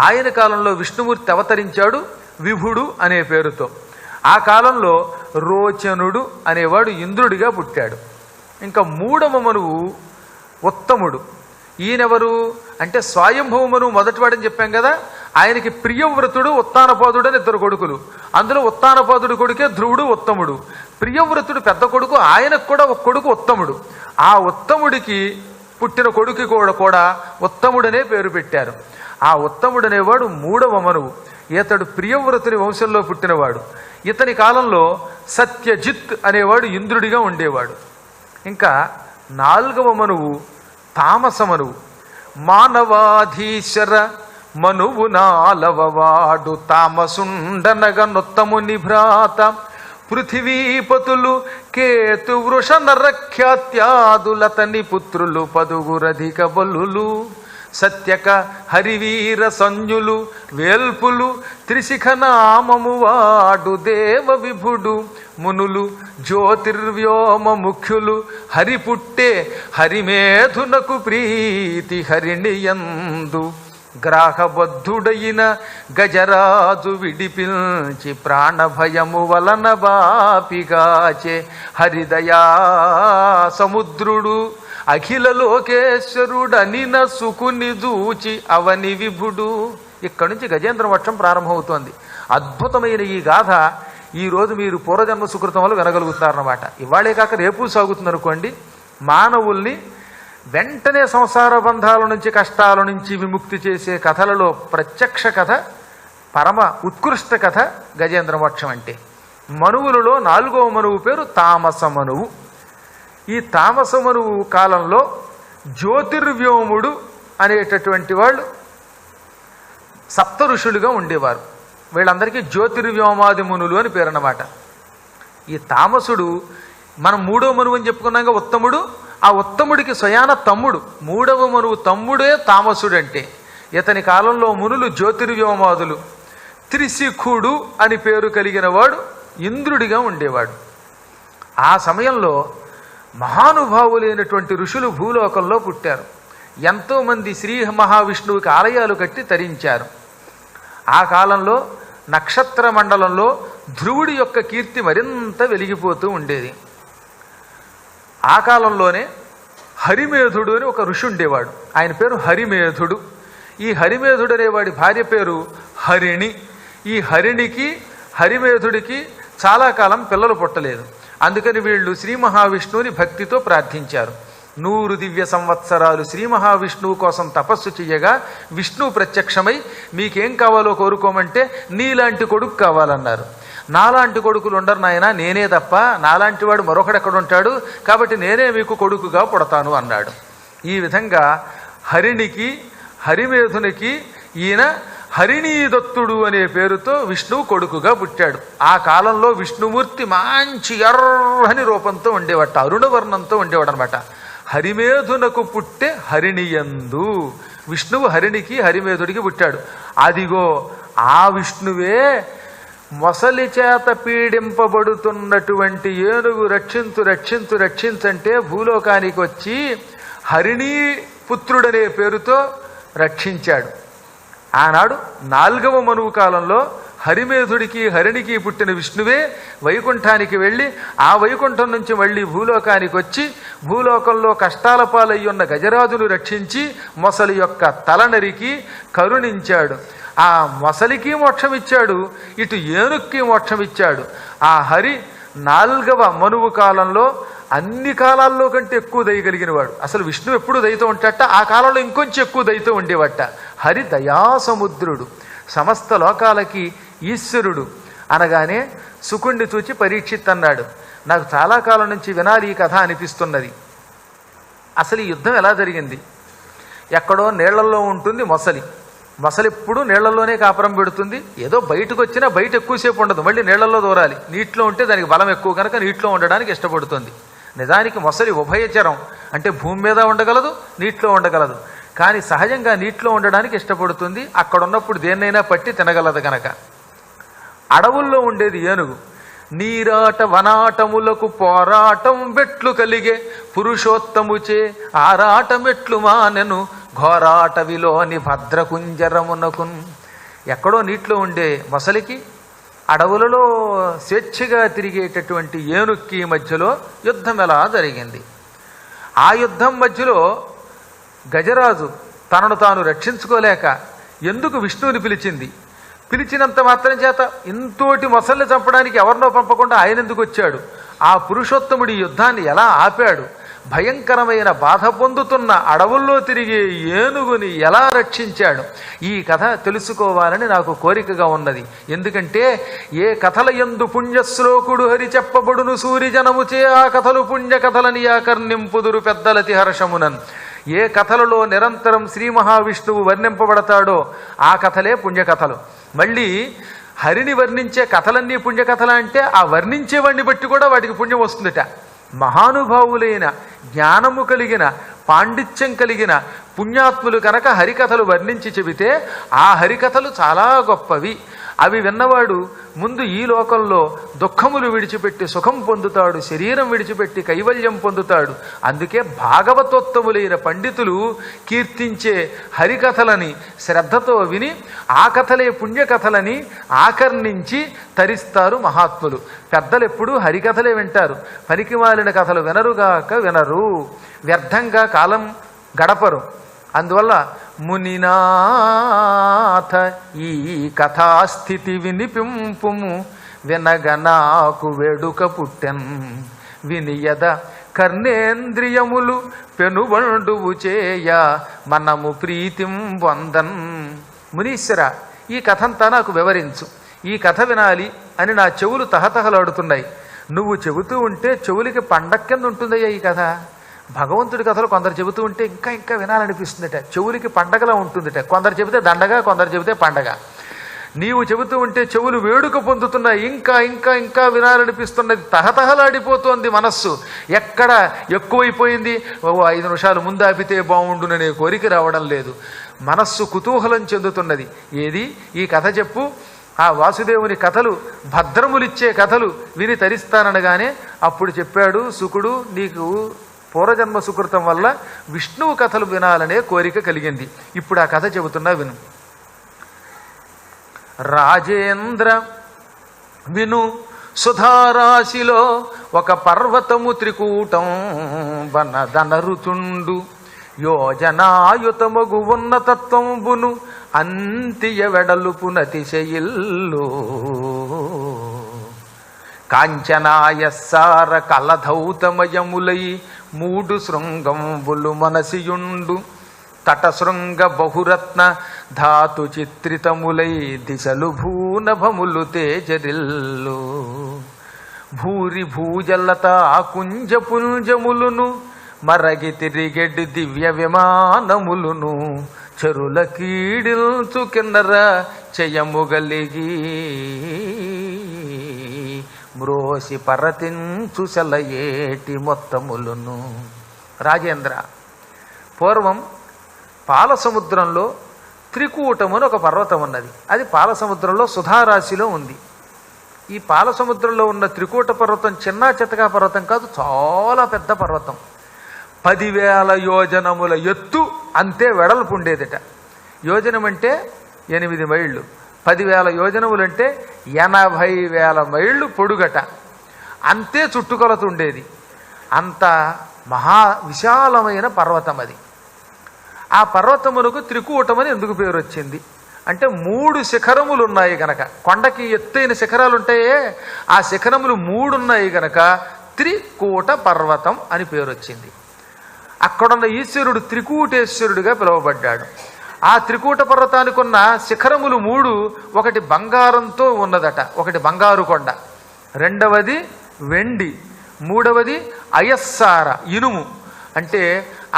ఆయన కాలంలో విష్ణుమూర్తి అవతరించాడు విభుడు అనే పేరుతో. ఆ కాలంలో రోచనుడు అనేవాడు ఇంద్రుడిగా పుట్టాడు. ఇంకా మూడవ మనువు ఉత్తముడు. ఈయనెవరు అంటే స్వయంభవ మనువు మొదటివాడని చెప్పాం కదా. ఆయనకి ప్రియవ్రతుడు ఉత్తానపాదుడు అని 2 కొడుకులు. అందులో ఉత్తానపాదుడు కొడుకే ధ్రువుడు ఉత్తముడు. ప్రియవ్రతుడు పెద్ద కొడుకు, ఆయనకు కూడా ఒక కొడుకు ఉత్తముడు. ఆ ఉత్తముడికి పుట్టిన కొడుకు కూడా ఉత్తముడనే పేరు పెట్టారు. ఆ ఉత్తముడనేవాడు మూడవ మనువు. ఇతడు ప్రియవ్రతుని వంశంలో పుట్టినవాడు. ఇతని కాలంలో సత్యజిత్ అనేవాడు ఇంద్రుడిగా ఉండేవాడు. ఇంకా 4వ మనువు తామస మనువు. మానవాధీశ్వర మనువు 4వవాడు తామసుండనగా నొత్తముని భ్రాత. పృథివీపతులు కేతు వృష నరఖ్యాత్యాదులతని పుత్రులు 10 బలులు. సత్యక హరివీర సంజులు వేల్పులు త్రిశిఖ నామము వాడు దేవ విభుడు. మునులు జ్యోతిర్వ్యోమ ముఖ్యులు హరి పుట్టే హరిమేధునకు ప్రీతి హరిణియందు. గ్రాహబద్ధుడైన గజరాజు విడిపిల్చి ప్రాణభయము వలన బాపిగాచే హరిదయా సముద్రుడు. అఖిల లోకేశ్వరుడనిన సుకుని దూచి అవని విభుడు. ఇక్కడి నుంచి గజేంద్ర మోక్షం ప్రారంభమవుతోంది. అద్భుతమైన ఈ గాథ ఈరోజు మీరు పూర్వజన్మ సుకృతం వల్ల వినగలుగుతారన్నమాట. ఇవాళే కాక రేపు సాగుతుంది అనుకోండి. మానవుల్ని వెంటనే సంసార బంధాల నుంచి కష్టాల నుంచి విముక్తి చేసే కథలలో ప్రత్యక్ష కథ, పరమ ఉత్కృష్ట కథ గజేంద్ర మోక్షం అంటే. మనువులలో 4వ మనువు పేరు తామస మనువు. ఈ తామస మనువు కాలంలో జ్యోతిర్వ్యోముడు అనేటటువంటి వాళ్ళు సప్త ఋషులుగా ఉండేవారు. వీళ్ళందరికీ జ్యోతిర్వ్యోమాది మునులు అని పేరు అన్నమాట. ఈ తామసుడు మనం 3వ మనువు అని చెప్పుకున్నాక ఉత్తముడు. ఆ ఉత్తముడికి స్వయాన తమ్ముడు. 3వ మనువు తమ్ముడే తామసుడు. అంటే ఇతని కాలంలో మునులు జ్యోతిర్వ్యోమాదులు. త్రిశిఖుడు అని పేరు కలిగిన వాడు ఇంద్రుడిగా ఉండేవాడు. ఆ సమయంలో మహానుభావులైనటువంటి ఋషులు భూలోకంలో పుట్టారు. ఎంతోమంది శ్రీ మహావిష్ణువుకి ఆలయాలు కట్టి తరించారు. ఆ కాలంలో నక్షత్ర మండలంలో ధ్రువుడి యొక్క కీర్తి మరింత వెలిగిపోతూ ఉండేది. ఆ కాలంలోనే హరిమేధుడు అని ఒక ఋషి ఉండేవాడు. ఆయన పేరు హరిమేధుడు. ఈ హరిమేధుడు అనేవాడి భార్య పేరు హరిణి. ఈ హరిణికి హరిమేధుడికి చాలా కాలం పిల్లలు పుట్టలేదు. అందుకని వీళ్ళు శ్రీ మహావిష్ణువుని భక్తితో ప్రార్థించారు. 100 దివ్య సంవత్సరాలు శ్రీ మహావిష్ణువు కోసం తపస్సు చేయగా విష్ణువు ప్రత్యక్షమై మీకేం కావాలో కోరుకోమంటే నీలాంటి కొడుకు కావాలన్నారు. నాలాంటి కొడుకులు ఉండరు నాయన, నేనే తప్ప నాలాంటి వాడు మరొకడెక్కడుంటాడు, కాబట్టి నేనే మీకు కొడుకుగా పుడతాను అన్నాడు. ఈ విధంగా హరిణికి హరిమేధునికి ఈయన హరిణీదత్తుడు అనే పేరుతో విష్ణువు కొడుకుగా పుట్టాడు. ఆ కాలంలో విష్ణుమూర్తి మంచి ఎర్రని రూపంతో ఉండేవాట, అరుణవర్ణంతో ఉండేవాడు అనమాట. హరిమేధునకు పుట్టే హరిణియందు, విష్ణువు హరిణికి హరిమేధుడికి పుట్టాడు. అదిగో ఆ విష్ణువే మొసలి చేత పీడింపబడుతున్నటువంటి ఏనుగు రక్షించు రక్షించు రక్షించంటే భూలోకానికి వచ్చి హరిణీ పుత్రుడనే పేరుతో రక్షించాడు. ఆనాడు 4వ మనువు కాలంలో హరిమేధుడికి హరిణికి పుట్టిన విష్ణువే వైకుంఠానికి వెళ్ళి ఆ వైకుంఠం నుంచి మళ్ళీ భూలోకానికి వచ్చి భూలోకంలో కష్టాల పాలయ్యున్న గజరాజును రక్షించి మొసలి యొక్క తల నరికి కరుణించాడు. ఆ మొసలికి మోక్షం ఇచ్చాడు, ఇటు ఏనుక్కి మోక్షం ఇచ్చాడు. ఆ హరి 4వ మనువు కాలంలో అన్ని కాలాల్లో కంటే ఎక్కువ దయగలిగిన వాడు. అసలు విష్ణువు ఎప్పుడు దయతో ఉంటాట, ఆ కాలంలో ఇంకొంచెం ఎక్కువ దయతో ఉండేవట. హరి దయాసముద్రుడు, సమస్త లోకాలకి ఈశ్వరుడు. అనగానే శుకుణ్ణి చూచి పరీక్షిత్ అన్నాడు, నాకు చాలా కాలం నుంచి వినాలి ఈ కథ అనిపిస్తున్నది. అసలు ఈ యుద్ధం ఎలా జరిగింది? ఎక్కడో నీళ్లలో ఉంటుంది మొసలి. మొసలి ఎప్పుడు నీళ్లలోనే కాపురం పెడుతుంది. ఏదో బయటకు వచ్చినా బయట ఎక్కువసేపు ఉండదు, మళ్ళీ నీళ్లలో దూరాలి. నీటిలో ఉంటే దానికి బలం ఎక్కువ కనుక నీటిలో ఉండడానికి ఇష్టపడుతుంది. నిజానికి మొసలి ఉభయచరం, అంటే భూమి మీద ఉండగలదు, నీటిలో ఉండగలదు. కానీ సహజంగా నీటిలో ఉండడానికి ఇష్టపడుతుంది. అక్కడ ఉన్నప్పుడు దేన్నైనా పట్టి తినగలదు గనక. అడవుల్లో ఉండేది ఏనుగు. నీరాట వనాటములకు పోరాటం బెట్లు కలిగే పురుషోత్తముచే ఆరాటమెట్లు మానెను ఘోరాటవిలోని భద్రకుంజరమునకున్. ఎక్కడో నీటిలో ఉండే మొసలికి అడవులలో స్వేచ్ఛగా తిరిగేటటువంటి ఏనుక్కి మధ్యలో యుద్ధం ఎలా జరిగింది? ఆ యుద్ధం మధ్యలో గజరాజు తనను తాను రక్షించుకోలేక ఎందుకు విష్ణువుని పిలిచింది? పిలిచినంత మాత్రం చేత ఇంతోటి మొసల్ని చంపడానికి ఎవరినో పంపకుండా ఆయన ఎందుకు వచ్చాడు? ఆ పురుషోత్తముడి యుద్ధాన్ని ఎలా ఆపాడు? భయంకరమైన బాధ పొందుతున్న అడవుల్లో తిరిగే ఏనుగుని ఎలా రక్షించాడు? ఈ కథ తెలుసుకోవాలని నాకు కోరికగా ఉన్నది. ఎందుకంటే ఏ కథల యందు పుణ్యశ్లోకుడు హరి చెప్పబడును సూరిజనముచే ఆ కథలు పుణ్య కథలని ఆకర్ణింపుదురు పెద్దలతి హర్షమునన్. ఏ కథలలో నిరంతరం శ్రీ మహావిష్ణువు వర్ణింపబడతాడో ఆ కథలే పుణ్యకథలు. మళ్ళీ హరిని వర్ణించే కథలన్నీ పుణ్యకథలు అంటే ఆ వర్ణించేవాడిని బట్టి కూడా వాటికి పుణ్యం వస్తుందట. మహానుభావులైన జ్ఞానము కలిగిన పాండిత్యం కలిగిన పుణ్యాత్ములు కనుక హరికథలు వర్ణించి చెబితే ఆ హరికథలు చాలా గొప్పవి. అవి విన్నవాడు ముందు ఈ లోకంలో దుఃఖములు విడిచిపెట్టి సుఖం పొందుతాడు, శరీరం విడిచిపెట్టి కైవల్యం పొందుతాడు. అందుకే భాగవతోత్తములైన పండితులు కీర్తించే హరికథలని శ్రద్ధతో విని ఆ కథలే పుణ్యకథలని ఆకర్ణించి తరిస్తారు మహాత్ములు. పెద్దలు ఎప్పుడూ హరికథలే వింటారు, పనికిమాలిన కథలు వినరుగాక వినరు, వ్యర్థంగా కాలం గడపరు. అందువల్ల మునినాథ ఈ కథాస్థితి వినిపింపుము వినగ నాకు వేడుక పుట్టెన్ వినియద కర్ణేంద్రియములు పెనుబండువు చేయ మనము ప్రీతిం వందన్. మునీశ్వర, ఈ కథంతా నాకు వివరించు, ఈ కథ వినాలి అని నా చెవులు తహతహలాడుతున్నాయి. నువ్వు చెబుతూ ఉంటే చెవులకి పండగ కింద ఉంటుందయ్యా ఈ కథ. భగవంతుడి కథలు కొందరు చెబుతూ ఉంటే ఇంకా ఇంకా వినాలనిపిస్తుందట, చెవులకి పండగలా ఉంటుందట. కొందరు చెబితే దండగా, కొందరు చెబితే పండగ. నీవు చెబుతూ ఉంటే చెవులు వేడుక పొందుతున్నాయి, ఇంకా ఇంకా ఇంకా వినాలనిపిస్తున్నది, తహతహలాడిపోతోంది మనస్సు. ఎక్కడ ఎక్కువైపోయింది, 5 నిమిషాలు ముందు ఆపితే బాగుండుననే కోరిక రావడం లేదు, మనస్సు కుతూహలం చెందుతున్నది. ఏది ఈ కథ చెప్పు. ఆ వాసుదేవుని కథలు భద్రములిచ్చే కథలు విని తరిస్తాననగానే అప్పుడు చెప్పాడు శుకుడు, నీకు పూర్వజన్మ సుకృతం వల్ల విష్ణువు కథలు వినాలనే కోరిక కలిగింది. ఇప్పుడు ఆ కథ చెబుతున్నా విను. రాజేంద్ర విను, సుధారాశిలో ఒక పర్వతము త్రికూటం వనదనరుతుండు యోజనాయుతమగు ఉన్నతత్వంబును అంతియ వెడలుపునతిశయిల్లు కాంచనాయస్సార కలధౌతమయములై 3 శృంగంబులు మనసియుండు తటశృంగ బహురత్న ధాతు చిత్రితములై దిశలు భూనభములు తేజరిల్లు భూరి భూజలత కుంజ పుంజములును మరగి తిరిగెడ్డి దివ్య విమానములును చెరుల కీడిల్చు కిన్నర చెయ్యముగలిగి మ్రోసి పరతించు సెలయేటి మొత్తములను. రాజేంద్ర, పూర్వం పాలసముద్రంలో త్రికూటమును ఒక పర్వతం ఉన్నది. అది పాలసముద్రంలో సుధారాశిలో ఉంది. ఈ పాలసముద్రంలో ఉన్న త్రికూట పర్వతం చిన్న చితకా పర్వతం కాదు, చాలా పెద్ద పర్వతం. 10,000 యోజనముల ఎత్తు, అంతే వెడల్పు ఉండేదట. యోజనం అంటే 8 మైళ్ళు, 10,000 యోజనములంటే 80,000 మైళ్ళు పొడుగట. అంతే చుట్టుకొలత ఉండేది. అంత మహా విశాలమైన పర్వతం అది. ఆ పర్వతములకు త్రికూటమని ఎందుకు పేరు వచ్చింది అంటే 3 శిఖరములు ఉన్నాయి గనక. కొండకి ఎత్తైన శిఖరాలు ఉంటాయే, ఆ శిఖరములు 3 ఉన్నాయి గనక త్రికూట పర్వతం అని పేరు వచ్చింది. అక్కడున్న ఈశ్వరుడు త్రికూటేశ్వరుడిగా పిలువబడ్డాడు. ఆ త్రికూట పర్వతానికి ఉన్న శిఖరములు 3, ఒకటి బంగారంతో ఉన్నదట, ఒకటి బంగారు కొండ, రెండవది వెండి, మూడవది అయస్సార ఇనుము. అంటే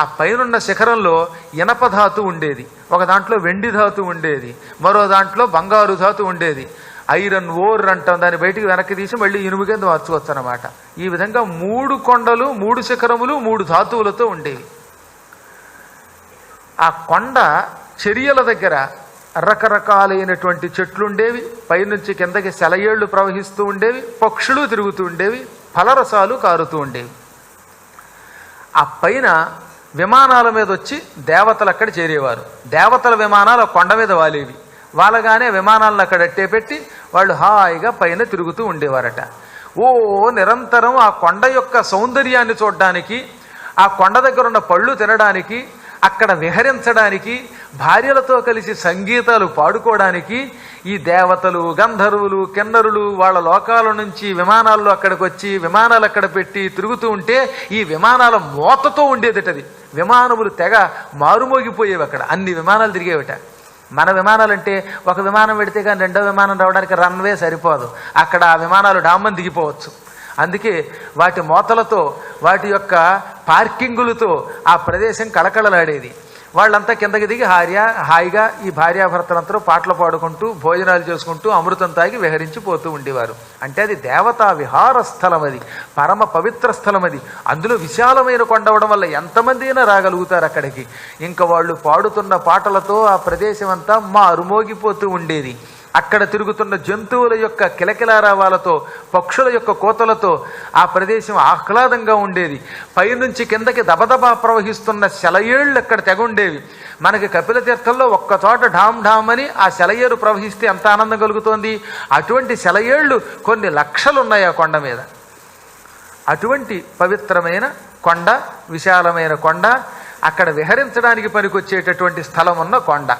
ఆ పైనున్న శిఖరంలో ఇనపధాతు ఉండేది, ఒక దాంట్లో వెండి ధాతు ఉండేది, మరో దాంట్లో బంగారు ధాతు ఉండేది. ఐరన్ ఓర్ అంటాం, దాన్ని బయటికి వెనక్కి తీసి మళ్ళీ ఇనుము కింద మార్చుకోవచ్చు అన్నమాట. ఈ విధంగా 3 కొండలు, 3 శిఖరములు, 3 ధాతువులతో ఉండేవి. ఆ కొండ చర్యల దగ్గర రకరకాలైనటువంటి చెట్లుండేవి, పైనుంచి కిందకి సెలయేళ్లు ప్రవహిస్తూ ఉండేవి, పక్షులు తిరుగుతూ ఉండేవి, ఫలరసాలు కారుతూ ఉండేవి. ఆ పైన విమానాల మీద వచ్చి దేవతలు అక్కడ చేరేవారు. దేవతల విమానాలు కొండ మీద వాలేవి. వాళ్ళగానే విమానాలను అక్కడ అట్టే పెట్టి వాళ్ళు హాయిగా పైన తిరుగుతూ ఉండేవారట. నిరంతరం ఆ కొండ యొక్క సౌందర్యాన్ని చూడడానికి, ఆ కొండ దగ్గర ఉన్న పళ్ళు తినడానికి, అక్కడ విహరించడానికి, భార్యలతో కలిసి సంగీతాలు పాడుకోవడానికి ఈ దేవతలు, గంధర్వులు, కిన్నరులు వాళ్ళ లోకాల నుంచి విమానాల్లో అక్కడికి వచ్చి విమానాలు అక్కడ పెట్టి తిరుగుతూ ఉంటే ఈ విమానాల మోతతో ఉండేదటది. విమానములు తెగ మారుమోగిపోయేవి. అక్కడ అన్ని విమానాలు తిరిగేవిట. మన విమానాలంటే ఒక విమానం పెడితే కానీ రెండో విమానం రావడానికి రన్వే సరిపోదు. అక్కడ ఆ విమానాలు డామ్మని దిగిపోవచ్చు. అందుకే వాటి మోతలతో, వాటి యొక్క పార్కింగులతో ఆ ప్రదేశం కళకళలాడేది. వాళ్ళంతా కిందకి దిగి హాయిగా ఈ భార్యాభర్తలంతా పాటలు పాడుకుంటూ, భోజనాలు చేసుకుంటూ, అమృతం తాగి విహరించిపోతూ ఉండేవారు. అంటే అది దేవతా విహార స్థలం, అది పరమ పవిత్ర స్థలం. అది అందులో విశాలమైన కొండ అవడం వల్ల ఎంతమంది అయినా రాగలుగుతారు అక్కడికి. ఇంకా వాళ్ళు పాడుతున్న పాటలతో ఆ ప్రదేశం అంతా మారుమోగిపోతూ ఉండేది. అక్కడ తిరుగుతున్న జంతువుల యొక్క కిలకిలారావాలతో, పక్షుల యొక్క కోతలతో ఆ ప్రదేశం ఆహ్లాదంగా ఉండేది. పైనుంచి కిందకి దబదబా ప్రవహిస్తున్న సెలయేళ్ళు అక్కడ తెగుండేవి. మనకి కపిల తీర్థంలో ఒక్కచోట ఢామ్ ఢామ్ అని ఆ సెలయేరు ప్రవహిస్తే ఎంత ఆనందం కలుగుతోంది. అటువంటి సెలయేళ్ళు కొన్ని లక్షలు ఉన్నాయి ఆ కొండ మీద. అటువంటి పవిత్రమైన కొండ, విశాలమైన కొండ, అక్కడ విహరించడానికి పనికొచ్చేటటువంటి స్థలం ఉన్న కొండ.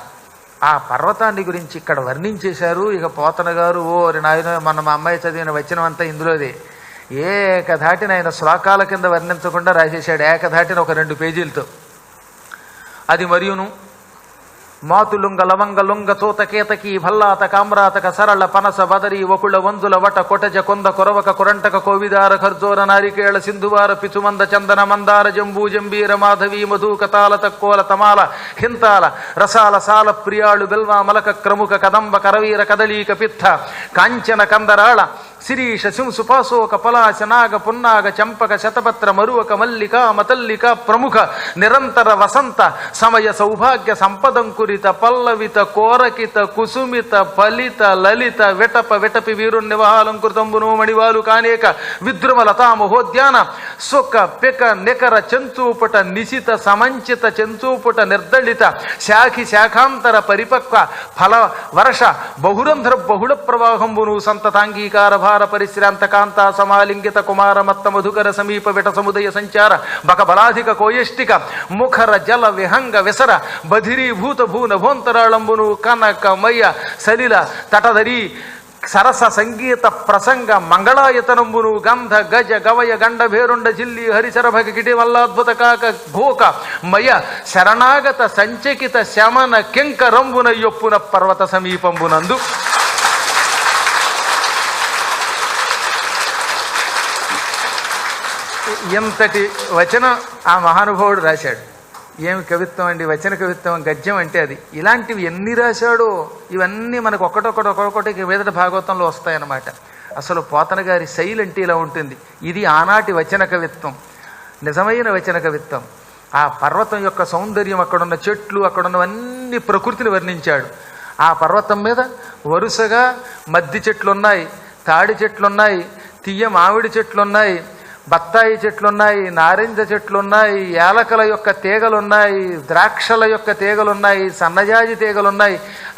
ఆ పర్వతాన్ని గురించి ఇక్కడ వర్ణించేశారు. ఇక పోతన గారు నాయన మన మా అమ్మాయి చదివిన వచనం అంతా ఇందులోదే. ఏకధాటిన ఆయన శ్లోకాల కింద వర్ణించకుండా రాసేశాడు, ఏకధాటిన ఒక 2 పేజీలతో. అది మరియును మాతులుంగ లవంగ లుంగ తోతకేతకి భల్లాత కామ్రాతక సరళ పనస బదరి వకుళ వంజుల వట కొటజ కొంద కొరవక కొరంటక కోవిదార ఖర్జోర నారికేళ సింధువార పిచుమంద చందన మందార జంబూ జంబీర మాధవి మధుక తాల తక్కోల తమాల హింతాల రసాల సాల ప్రియాళు బెల్వ మలక క్రముక కదంబ కరవీర కదలీక పిత్త కాంచన కందరాళ శిరీష శింసుపాసోక పలాశ నాగ పున్నాగ చంపక శతపత్ర మరువక మల్లిక మతల్లిక ప్రముఖ నిరంతర వసంత సమయ సౌభాగ్య సంపదంకురిత పల్లవిత కోరకిత కుసుమిత ఫలిత లలిత విటప విటపి వీరుణ్యవహాలంకృతంబును మణివాలు కానేక విద్రుమ లతా మహోద్యాన సుఖ పిక నికర చెంచూపుట నిశిత సమంచిత చెంచూపుట నిర్దళిత శాఖి శాఖాంతర పరిపక్వ ఫల వర్ష బహురంధ్ర బహుళ ప్రవాహంబును సంతతాంగీకార పరిశ్రాంత కాంత సమాలింగిత కుమార మత్త మధుకర సమీప విట సముదయ సంచార బకబలాధిక కోయష్టిక ముఖర జల విహంగ విసర బధిరీభూత భూన భోంతరాళంబును కనకమయ సలిల తటధరి సరస సంగీత ప్రసంగ మంగళాయతనంబును గంధ గజ గవయ గండ భేరుండ జిల్లి హరిశరభగ కిటి వల్లాద్భుత కాక భూక మయ శరణాగత సంచకిత శమన కింకరంబున యొప్పున పర్వత సమీపంబునందు. ఎంతటి వచనం ఆ మహానుభావుడు రాశాడు. ఏమి కవిత్వం అండి, వచన కవిత్వం, గద్యం అంటే అది. ఇలాంటివి ఎన్ని రాశాడో ఇవన్నీ మనకు ఒక్కొక్కటి మీదట భాగవతంలో వస్తాయన్నమాట. అసలు పోతన గారి శైలి అంటే ఇలా ఉంటుంది. ఇది ఆనాటి వచన కవిత్వం, నిజమైన వచన కవిత్వం. ఆ పర్వతం యొక్క సౌందర్యం, అక్కడున్న చెట్లు, అక్కడున్నవన్నీ ప్రకృతిని వర్ణించాడు. ఆ పర్వతం మీద వరుసగా మద్ది చెట్లున్నాయి, తాడి చెట్లున్నాయి, తీయ మామిడి చెట్లున్నాయి, బత్తాయి చెట్లున్నాయి, నారింజ చెట్లున్నాయి, యాలకల యొక్క తీగలున్నాయి, ద్రాక్షల యొక్క తీగలున్నాయి, సన్నజాజి తీగలున్నాయి,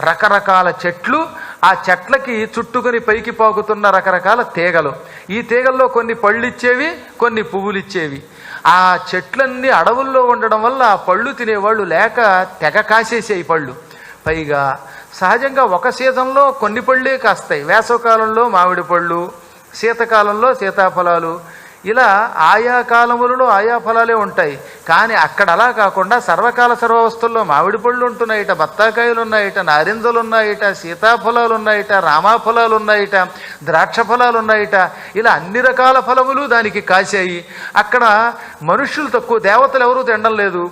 రకరకాల చెట్లు. ఆ చెట్లకి చుట్టుకొని పైకి పాకుతున్న రకరకాల తీగలు. ఈ తీగల్లో కొన్ని పళ్ళు ఇచ్చేవి, కొన్ని పువ్వులు ఇచ్చేవి. ఆ చెట్లన్నీ అడవుల్లో ఉండడం వల్ల ఆ పళ్ళు తినేవాళ్ళు లేక తెగ కాసేసాయి పళ్ళు. పైగా సహజంగా ఒక సీజన్లో కొన్ని పళ్ళే కాస్తాయి. వేసవకాలంలో మామిడి పళ్ళు, శీతకాలంలో సీతాఫలాలు, ఇలా ఆయా కాలములలో ఆయా ఫలాలే ఉంటాయి. కానీ అక్కడ అలా కాకుండా సర్వకాల సర్వవస్తుల్లో మామిడి పళ్ళు ఉంటున్నాయిట, బత్తాకాయలు ఉన్నాయిట, నారింజలు ఉన్నాయిట, సీతాఫలాలు ఉన్నాయిట, రామాఫలాలు ఉన్నాయిట, ద్రాక్ష ఫలాలు ఉన్నాయిట. ఇలా అన్ని రకాల ఫలములు దానికి కాశాయి. అక్కడ మనుష్యులు తక్కువ, దేవతలు ఎవరూ తినడం లేదు,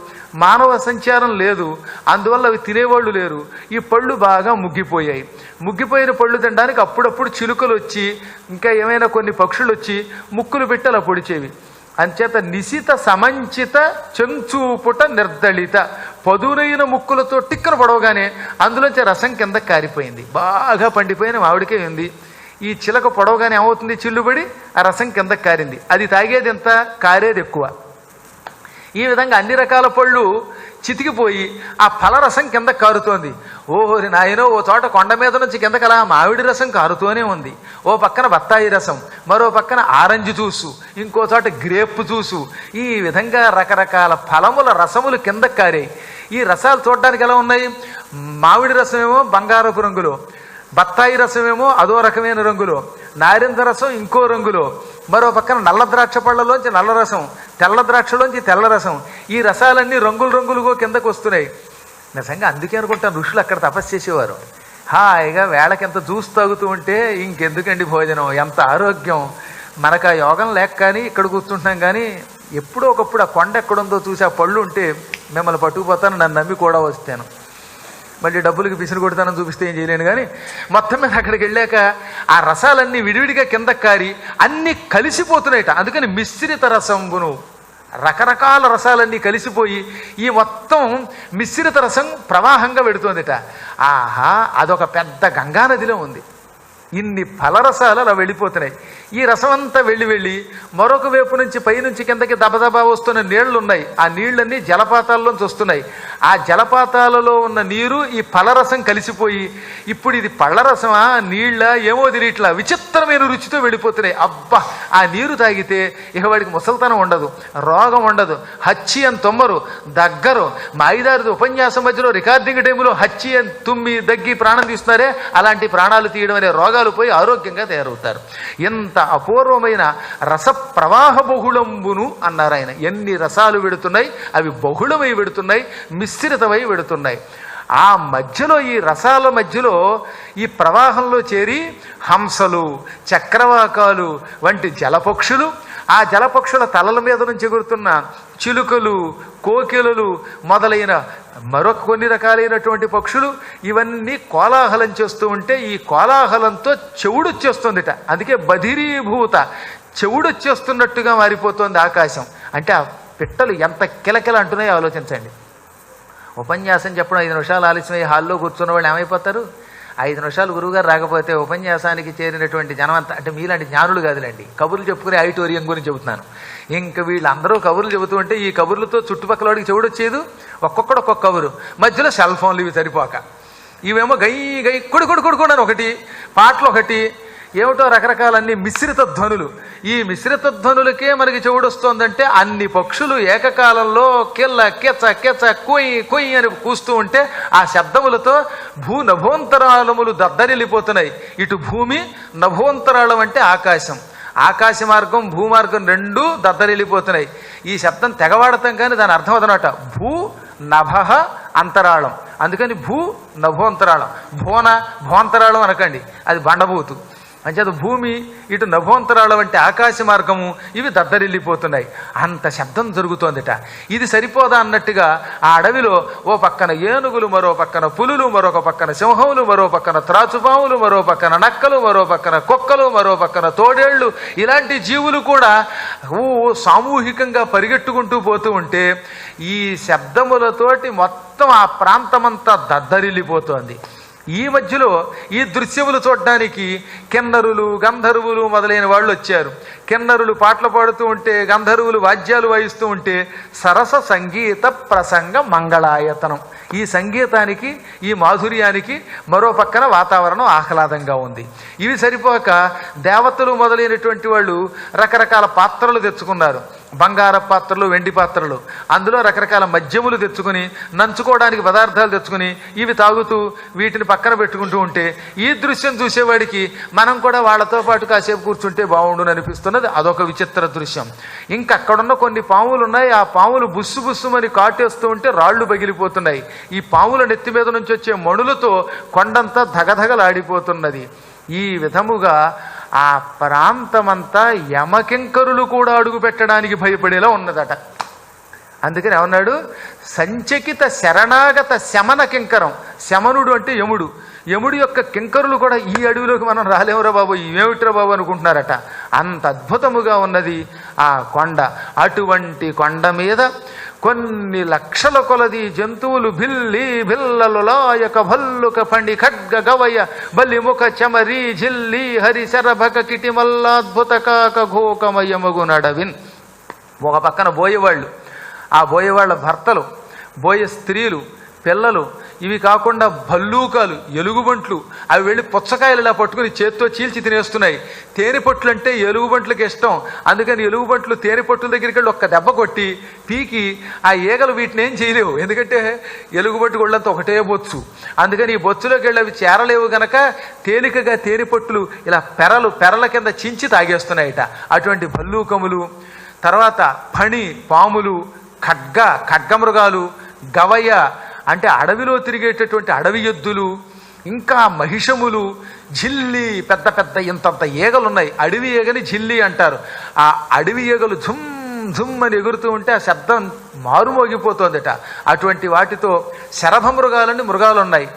మానవ సంచారం లేదు, అందువల్ల అవి తినేవాళ్ళు లేరు. ఈ పళ్ళు బాగా ముగ్గిపోయాయి. ముగ్గిపోయిన పళ్ళు తినడానికి అప్పుడప్పుడు చిలుకలు వచ్చి, ఇంకా ఏమైనా కొన్ని పక్షులు వచ్చి ముక్కులు పెట్టి అలా పొడిచేవి. అంచేత నిశిత సమంచిత చెంచూపుట నిర్దళిత, పదునైన ముక్కులతో టిక్కన పొడవగానే అందులోంచి రసం కింద కారిపోయింది. బాగా పండిపోయిన మామిడికాయ ఉంది. ఈ చిలక పొడవగానే ఏమవుతుంది, చిల్లుబడి ఆ రసం కింద కారింది. అది తాగేది ఎంత, కారేది ఎక్కువ. ఈ విధంగా అన్ని రకాల పళ్ళు చితికిపోయి ఆ ఫలరసం కింద కారుతోంది. ఓహోరి నాయనో, ఓ చోట కొండ మీద నుంచి కిందకి అలా మామిడి రసం కారుతూనే ఉంది. ఓ పక్కన బత్తాయి రసం, మరో పక్కన ఆరెంజ్ జ్యూసు, ఇంకో చోట గ్రేప్ జ్యూసు. ఈ విధంగా రకరకాల ఫలముల రసములు కింద కారాయి. ఈ రసాలు చూడడానికి ఎలా ఉన్నాయి, మామిడి రసమేమో బంగారపు రంగులో, బత్తాయి రసమేమో అదో రకమైన రంగులో, నారింజ రసం ఇంకో రంగులో, మరో పక్కన నల్ల ద్రాక్ష పళ్ళలోంచి నల్ల రసం, తెల్ల ద్రాక్షలోంచి తెల్ల రసం. ఈ రసాలన్నీ రంగులుగా కిందకు వస్తున్నాయి. నిజంగా అందుకే అనుకుంటాను ఋషులు అక్కడ తపస్సు చేసేవారు. హాయిగా వేళకింత జ్యూస్ తాగుతూ ఉంటే ఇంకెందుకండి భోజనం, ఎంత ఆరోగ్యం. మనకు ఆ యోగం లేక కానీ ఇక్కడ కూర్చుంటున్నాం. కానీ ఎప్పుడో ఒకప్పుడు ఆ కొండ ఎక్కడుందో చూసి ఆ పళ్ళు ఉంటే మిమ్మల్ని పట్టుకుపోతాను, నన్ను నమ్మి కూడా వస్తాను. మళ్ళీ డబ్బులకి పిసిని కొడతానని చూపిస్తే ఏం చేయలేను. కానీ మొత్తం మీద అక్కడికి వెళ్ళాక ఆ రసాలన్నీ విడివిడిగా కింద కారి అన్నీ కలిసిపోతున్నాయిట. అందుకని మిశ్రిత రసంబును, రకరకాల రసాలన్నీ కలిసిపోయి ఈ మొత్తం మిశ్రిత రసం ప్రవాహంగా పెడుతోందిట. ఆహా, అదొక పెద్ద గంగానదిలో ఉంది. ఇన్ని ఫలరసాలు అలా వెళ్ళిపోతున్నాయి. ఈ రసమంతా వెళ్ళి మరొక వైపు నుంచి పైనుంచి కిందకి దబదబా వస్తున్న నీళ్లు ఉన్నాయి. ఆ నీళ్ళన్నీ జలపాతాల్లోంచి వస్తున్నాయి. ఆ జలపాతాలలో ఉన్న నీరు ఈ ఫలరసం కలిసిపోయి ఇప్పుడు ఇది పళ్ళరసమా నీళ్ళ ఏమో తెలియట్లా, విచిత్రమైన రుచితో వెళ్ళిపోతున్నాయి. అబ్బా, ఆ నీరు తాగితే ఇక వాడికి ముసల్తనం ఉండదు, రోగం ఉండదు, హచ్చి అని తొమ్మరు, దగ్గరు. మా ఐదారు ఉపన్యాసం మధ్యలో రికార్డింగ్ టైంలో హచ్చి అని తుమ్మి దగ్గి ప్రాణం తీస్తున్నారే, అలాంటి ప్రాణాలు తీయడం అనే రోగాలు పోయి ఆరోగ్యంగా తయారవుతారు. ఎంత అపూర్వమైన రస ప్రవాహ బహుళంబును అన్నారు ఆయన. ఎన్ని రసాలు వెడుతున్నాయి, అవి బహుళమై వెడుతున్నాయి, మిశ్రితమై వెడుతున్నాయి. ఆ మధ్యలో, ఈ రసాల మధ్యలో, ఈ ప్రవాహంలో చేరి హంసలు, చక్రవాకాలు వంటి జలపక్షులు, ఆ జలపక్షుల తలల మీద నుంచి ఎగురుతున్న చిలుకలు, కోకిలలు మొదలైన మరొక కొన్ని రకాలైనటువంటి పక్షులు, ఇవన్నీ కోలాహలం చేస్తూ ఉంటే ఈ కోలాహలంతో చెవుడొచ్చేస్తుందిట. అందుకే బధిరీభూత, చెవుడొచ్చేస్తున్నట్టుగా మారిపోతుంది ఆకాశం. అంటే ఆ పిట్టలు ఎంత కిలకిల అంటున్నాయో ఆలోచించండి. ఉపన్యాసం చెప్పడం 5 నిమిషాలు ఆలస్యమై హాల్లో కూర్చున్న వాళ్ళు ఏమైపోతారు? 5 నిమిషాలు గురువుగారు రాకపోతే ఉపన్యాసానికి చేరినటువంటి జనమంతా, అంటే మీలాంటి జ్ఞానులు కాదులేండి, కబుర్లు చెప్పుకునే ఆడిటోరియం గురించి చెబుతున్నాను. ఇంక వీళ్ళందరూ కబుర్లు చెబుతూ ఉంటే ఈ కబుర్లతో చుట్టుపక్కల వాడికి చెవుడొచ్చేదు. ఒక్కొక్కడు ఒక్కొక్క కబురు, మధ్యలో సెల్ ఫోన్లు ఇవి సరిపోక, ఇవేమో గై గై కొడు కొడు కొడుకోండి ఒకటి, పాటలు ఒకటి, ఏమిటో రకరకాలన్నీ మిశ్రిత ధ్వనులు. ఈ మిశ్రిత ధ్వనులకే మనకి చెవుడొస్తోందంటే అన్ని పక్షులు ఏకకాలంలో కిల్ల కెచ్చ కెచ్చ కొయ్యి కొయ్యి అని కూస్తూ ఉంటే ఆ శబ్దములతో నభోంతరాళములు దద్దరిల్లిపోతున్నాయి. ఇటు భూమి, నభోంతరాళం అంటే ఆకాశం, ఆకాశ మార్గం భూమార్గం రెండూ దద్దరిల్లిపోతున్నాయి. ఈ శబ్దం తెగవాడతాం కానీ దాని అర్థం అదనమాట, భూ నభ అంతరాళం. అందుకని భూ నభోంతరాళం, భోంతరాళం అనకండి, అది బండబూతు. అంచేత భూమి ఇటు నభోంతరాల వంటి ఆకాశ మార్గము ఇవి దద్దరిల్లిపోతున్నాయి. అంత శబ్దం జరుగుతోందిట. ఇది సరిపోదా అన్నట్టుగా ఆ అడవిలో ఓ పక్కన ఏనుగులు, మరో పక్కన పులులు, మరొక పక్కన సింహములు, మరో పక్కన త్రాచుపాములు, మరో పక్కన నక్కలు, మరో పక్కన కుక్కలు, మరో పక్కన తోడేళ్లు, ఇలాంటి జీవులు కూడా సామూహికంగా పరిగెట్టుకుంటూ పోతూ ఉంటే ఈ శబ్దములతోటి మొత్తం ఆ ప్రాంతమంతా దద్దరిల్లిపోతోంది. ఈ మధ్యలో ఈ దృశ్యములు చూడడానికి కిన్నరులు, గంధర్వులు మొదలైన వాళ్ళు వచ్చారు. కిన్నరులు పాటలు పాడుతూ ఉంటే, గంధర్వులు వాద్యాలు వాయిస్తూ ఉంటే సరస సంగీత ప్రసంగ మంగళాయతనం. ఈ సంగీతానికి, ఈ మాధుర్యానికి మరో పక్కన వాతావరణం ఆహ్లాదంగా ఉంది. ఇవి సరిపోక దేవతలు మొదలైనటువంటి వాళ్ళు రకరకాల పాత్రలు తెచ్చుకున్నారు. బంగార పాత్రలు, వెండి పాత్రలు, అందులో రకరకాల మద్యములు తెచ్చుకుని, నంచుకోవడానికి పదార్థాలు తెచ్చుకుని ఇవి తాగుతూ వీటిని పక్కన పెట్టుకుంటూ ఉంటే ఈ దృశ్యం చూసేవాడికి మనం కూడా వాళ్ళతో పాటు కాసేపు కూర్చుంటే బాగుండుని అనిపిస్తున్నది. అదొక విచిత్ర దృశ్యం. ఇంకా అక్కడున్న కొన్ని పాములు ఉన్నాయి. ఆ పాములు బుస్సు బుస్సుమని కాటేస్తూ ఉంటే రాళ్లు పగిలిపోతున్నాయి. ఈ పాముల నెత్తి మీద నుంచి వచ్చే మణులతో కొండంతా ధగధగలాడిపోతున్నది. ఈ విధముగా ఆ ప్రాంతమంతా యమకింకరులు కూడా అడుగు పెట్టడానికి భయపడేలా ఉన్నదట. అందుకని ఏమన్నాడు, సంచకిత శరణాగత శమన కింకరం. శమనుడు అంటే యముడు. యముడి యొక్క కింకరులు కూడా ఈ అడవిలోకి మనం రాలేమురా బాబు, ఇవేమిట్రా బాబు అనుకుంటున్నారట. అంత అద్భుతముగా ఉన్నది ఆ కొండ. అటువంటి కొండ మీద కొన్ని లక్షల కొలది జంతువులు భిల్లి భిల్లలు లాయక భల్లుక పండి ఖడ్గ గవయ బలిముఖ చమరి జిల్లి హరి శరభక కిటిమల్లాద్భుత కాక ఘోకమయమగు నడవిన్. ఒక పక్కన బోయేవాళ్ళు, ఆ బోయేవాళ్ళ భర్తలు, బోయే స్త్రీలు, పిల్లలు, ఇవి కాకుండా భల్లూకాలు, ఎలుగుబంట్లు, అవి వెళ్ళి పుచ్చకాయలు ఇలా పట్టుకుని చేత్తో చీల్చి తినేస్తున్నాయి. తేనెపట్లు అంటే ఎలుగుబంట్లకి ఇష్టం. అందుకని ఎలుగుబంట్లు తేనెపట్టుల దగ్గరికి వెళ్ళి ఒక్క దెబ్బ కొట్టి పీకి ఆ ఈగలు వీటిని ఏం చేయలేవు. ఎందుకంటే ఎలుగుబంటి గొళ్ళంతా ఒకటే బొచ్చు. అందుకని ఈ బొచ్చులోకి వెళ్ళి అవి చేరలేవు గనక తేలికగా తేనెపట్టులు ఇలా పెరల కింద చించి తాగేస్తున్నాయట. అటువంటి భల్లూకములు, తర్వాత ఫణి పాములు, ఖడ్గమృగాలు, గవయ అంటే అడవిలో తిరిగేటటువంటి అడవి ఎద్దులు, ఇంకా మహిషములు, జిల్లి పెద్ద పెద్ద ఇంతంత ఈగలున్నాయి. అడవి ఈగని జిల్లి అంటారు. ఆ అడవి ఈగలు ఝుమ్ ఝుమ్ అని ఎగురుతూ ఉంటే ఆ శబ్దం మారుమోగిపోతుందట. అటువంటి వాటితో శరభ మృగాలని మృగాలున్నాయి.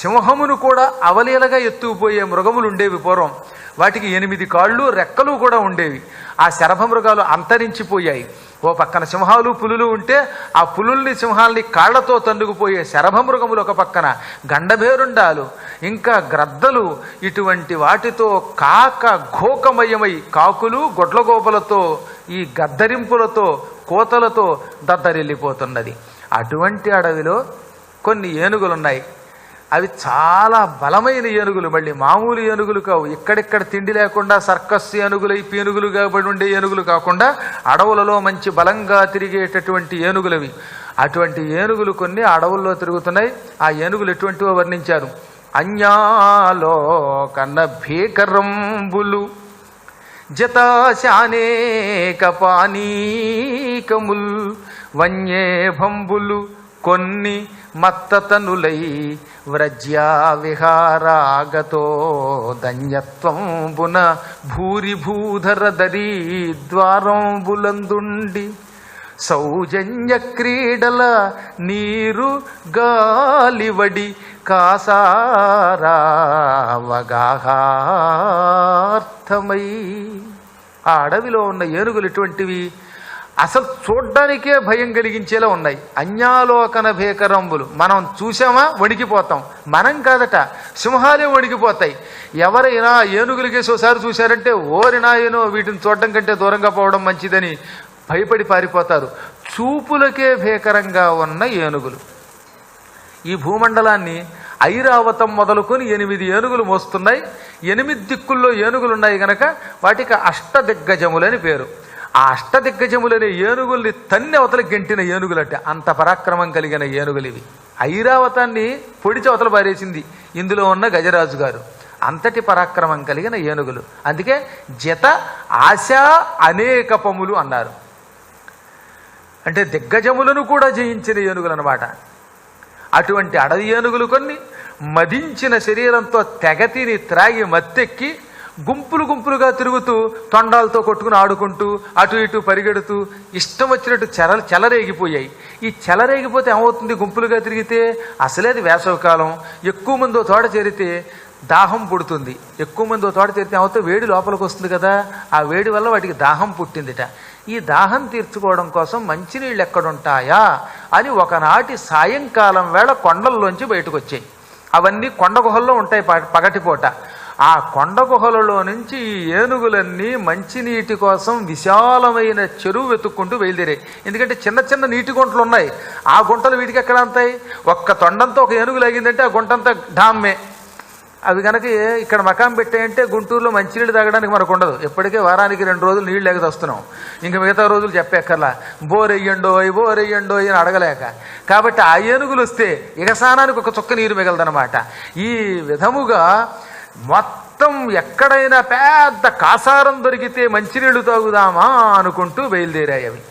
సింహమును కూడా అవలీలగా ఎత్తుకుపోయే మృగములు ఉండేవి పూర్వం. వాటికి 8 కాళ్ళు, రెక్కలు కూడా ఉండేవి. ఆ శరభ మృగాలు అంతరించిపోయాయి. ఓ పక్కన సింహాలు, పులులు ఉంటే ఆ పులుల్ని, సింహాల్ని కాళ్లతో తన్నుకుపోయే శరభమృగములు ఒక పక్కన, గండభేరుండాలు, ఇంకా గ్రద్దలు, ఇటువంటి వాటితో కాక ఘోకమయమై కాకులు గొడ్లగోపలతో, ఈ గద్దరింపులతో, కోతలతో దద్దరిల్లిపోతున్నది. అటువంటి అడవిలో కొన్ని ఏనుగులున్నాయి. అవి చాలా బలమైన ఏనుగులు, మళ్ళీ మామూలు ఏనుగులు కావు. ఇక్కడిక్కడ తిండి లేకుండా సర్కస్ ఏనుగులు, పీనుగులు కాబడి ఉండే ఏనుగులు కాకుండా అడవులలో మంచి బలంగా తిరిగేటటువంటి ఏనుగులవి. అటువంటి ఏనుగులు కొన్ని అడవుల్లో తిరుగుతున్నాయి. ఆ ఏనుగులు ఎటువంటివో వర్ణించారు. అన్యాలో కన్న భీకరంబులు జతాశానేక పానీకముల్ వన్యే భంబులు కొన్ని మత్తతనులై వ్రజ్యా విహారాగతో ధన్యత్వంబున భూరిభూధర దరీద్వారంబులందుండి సౌజన్య క్రీడల నీరు గాలివడి కాసారావగాహార్థమై. ఆ అడవిలో ఉన్న ఏనుగులు ఎటువంటివి, అసలు చూడ్డానికే భయం కలిగించేలా ఉన్నాయి. అన్యాలోకన భేకరంబులు. మనం చూసామా వణికిపోతాం. మనం కాదట, సింహాలే వణికిపోతాయి. ఎవరైనా ఏనుగులకేసి ఒకసారి చూశారంటే ఓరినాయనో వీటిని చూడడం కంటే దూరంగా పోవడం మంచిదని భయపడి పారిపోతారు. చూపులకే భీకరంగా ఉన్న ఏనుగులు. ఈ భూమండలాన్ని ఐరావతం మొదలుకొని 8 ఏనుగులు మోస్తున్నాయి. 8 దిక్కుల్లో ఏనుగులు ఉన్నాయి గనక వాటికి అష్టదిగ్గజములని పేరు. ఆ అష్టదిగ్గజములనే ఏనుగుల్ని తన్ని అవతల గెంటిన ఏనుగులంటే అంత పరాక్రమం కలిగిన ఏనుగులు ఇవి. ఐరావతాన్ని పొడిచి అవతల పారేసింది ఇందులో ఉన్న గజరాజు గారు. అంతటి పరాక్రమం కలిగిన ఏనుగులు. అందుకే జత ఆశ అనేకపములు అన్నారు. అంటే దిగ్గజములను కూడా జయించిన ఏనుగులు అన్నమాట. అటువంటి అడవి ఏనుగులు కొన్ని మదించిన శరీరంతో తెగతిని త్రాగి మత్తెక్కి గుంపులు గుంపులుగా తిరుగుతూ తొండాలతో కొట్టుకుని ఆడుకుంటూ అటు ఇటు పరిగెడుతూ ఇష్టం వచ్చినట్టు చెలరేగిపోయాయి. ఈ చెలరేగిపోతే ఏమవుతుంది? గుంపులుగా తిరిగితే అసలేది వేసవికాలం, ఎక్కువ మంది తోట చేరితే దాహం పుడుతుంది. ఎక్కువ మంది తోట చేరితే ఏమవుతుంది? వేడి లోపలికి వస్తుంది కదా, ఆ వేడి వల్ల వాటికి దాహం పుట్టిందిట. ఈ దాహం తీర్చుకోవడం కోసం మంచినీళ్ళు ఎక్కడుంటాయా అని ఒకనాటి సాయంకాలం వేళ కొండల్లోంచి బయటకు వచ్చాయి. అవన్నీ కొండ గుహల్లో ఉంటాయి పగటిపూట. ఆ కొండ గుహలలో నుంచి ఈ ఏనుగులన్నీ మంచినీటి కోసం విశాలమైన చెరువు వెతుక్కుంటూ బయలుదేరాయి. ఎందుకంటే చిన్న చిన్న నీటి గుంటలు ఉన్నాయి. ఆ గుంటలు వీటికి ఎక్కడ అంతాయి? ఒక్క తొండంతో ఒక ఏనుగు లాగిందంటే ఆ గుంటంతా ఢామ్మే. అవి కనుక ఇక్కడ మకాం పెట్టాయంటే గుంటూరులో మంచినీళ్ళు తాగడానికి మనకు ఉండదు. ఎప్పటికే వారానికి 2 రోజులు నీళ్ళు లేక వస్తున్నాం. ఇంకా మిగతా రోజులు చెప్పేక్కర్లా, బోరెయ్యండో అని అడగలేక. కాబట్టి ఆ ఏనుగులు వస్తే ఇగసానానికి ఒక చుక్క నీరు మిగలదనమాట. ఈ విధముగా మొత్తం ఎక్కడైనా పెద్ద కాసారం దొరికితే మంచినీళ్లు తాగుదామా అనుకుంటూ బయలుదేరాయి అవి.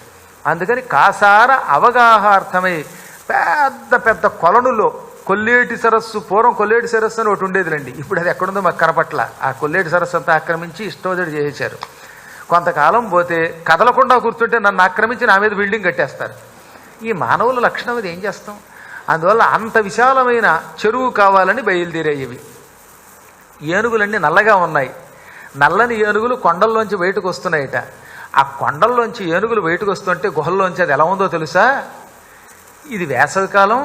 అందుకని కాసార అవగాహార్థమై పెద్ద పెద్ద కొలనులో కొల్లేటి సరస్సు, పూర్వం కొల్లేటి సరస్సు అని ఒకటి ఉండేదిలండి. ఇప్పుడు అది ఎక్కడుందో మాకు కనపట్ల. ఆ కొల్లేటి సరస్సు అంతా ఆక్రమించి ఇష్టోదడి చేసేశారు. కొంతకాలం పోతే కదలకుండా కూర్చుంటే నన్ను ఆక్రమించి నా మీద బిల్డింగ్ కట్టేస్తారు. ఈ మానవుల లక్షణం ఇది, ఏం చేస్తాం? అందువల్ల అంత విశాలమైన చెరువు కావాలని బయలుదేరేవి. ఏనుగులన్నీ నల్లగా ఉన్నాయి. నల్లని ఏనుగులు కొండల్లోంచి బయటకు వస్తున్నాయట. ఆ కొండల్లోంచి ఏనుగులు బయటకు వస్తుంటే గుహల్లోంచి అది ఎలా ఉందో తెలుసా? ఇది వేసవికాలం,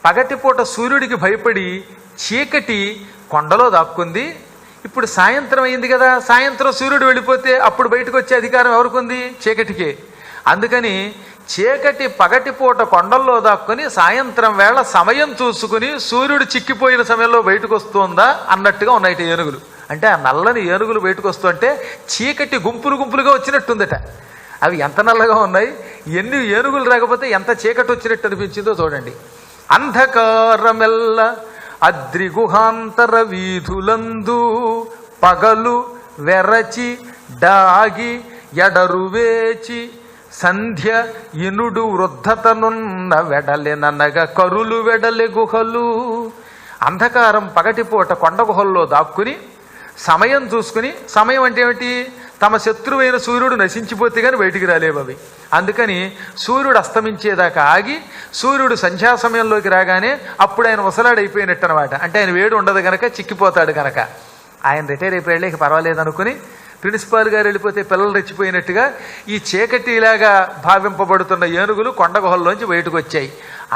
పగటిపూట సూర్యుడికి భయపడి చీకటి కొండలో దాక్కుంది. ఇప్పుడు సాయంత్రం అయింది కదా, సాయంత్రం సూర్యుడు వెళ్ళిపోతే అప్పుడు బయటకు వచ్చే అధికారం ఎవరికి ఉంది? చీకటికే. అందుకని చీకటి పగటిపూట కొండల్లో దాక్కుని సాయంత్రం వేళ సమయం చూసుకుని సూర్యుడు చిక్కిపోయిన సమయంలో బయటకు వస్తుందా అన్నట్టుగా ఉన్నాయట ఏనుగులు. అంటే ఆ నల్లని ఏనుగులు బయటకు వస్తుంటే చీకటి గుంపులు గుంపులుగా వచ్చినట్టుందట. అవి ఎంత నల్లగా ఉన్నాయి! ఎన్ని ఏనుగులు రాకపోతే ఎంత చీకటి వచ్చినట్టు అనిపించిందో చూడండి. అంధకారమెల్ల అద్రిగుహాంతర వీధులందు పగలు వెరచి డాగి ఎడరువేచి సంధ్య ఇనుడు వృద్ధతనున్న వెడలెననగ కరులు వెడలె గుహలు. అంధకారం పగటిపూట కొండ గుహల్లో దాక్కుని సమయం చూసుకుని, సమయం అంటే ఏమిటి? తమ శత్రువైన సూర్యుడు నశించిపోతే కానీ బయటికి రాలేవు అవి. అందుకని సూర్యుడు అస్తమించేదాకా ఆగి సూర్యుడు సంధ్యా సమయంలోకి రాగానే అప్పుడు ఆయన ముసలాడైపోయినట్టు అనమాట. అంటే ఆయన వేడి ఉండదు కనుక చిక్కిపోతాడు కనుక. ఆయన రిటైర్ అయిపోయాళ్ళే ఇక పర్వాలేదు అనుకుని ప్రిన్సిపాల్ గారు వెళ్ళిపోతే పిల్లలు రెచ్చిపోయినట్టుగా ఈ చీకటిలాగా భావింపబడుతున్న ఏనుగులు కొండ గుహల్లోంచి బయటకు వచ్చాయి.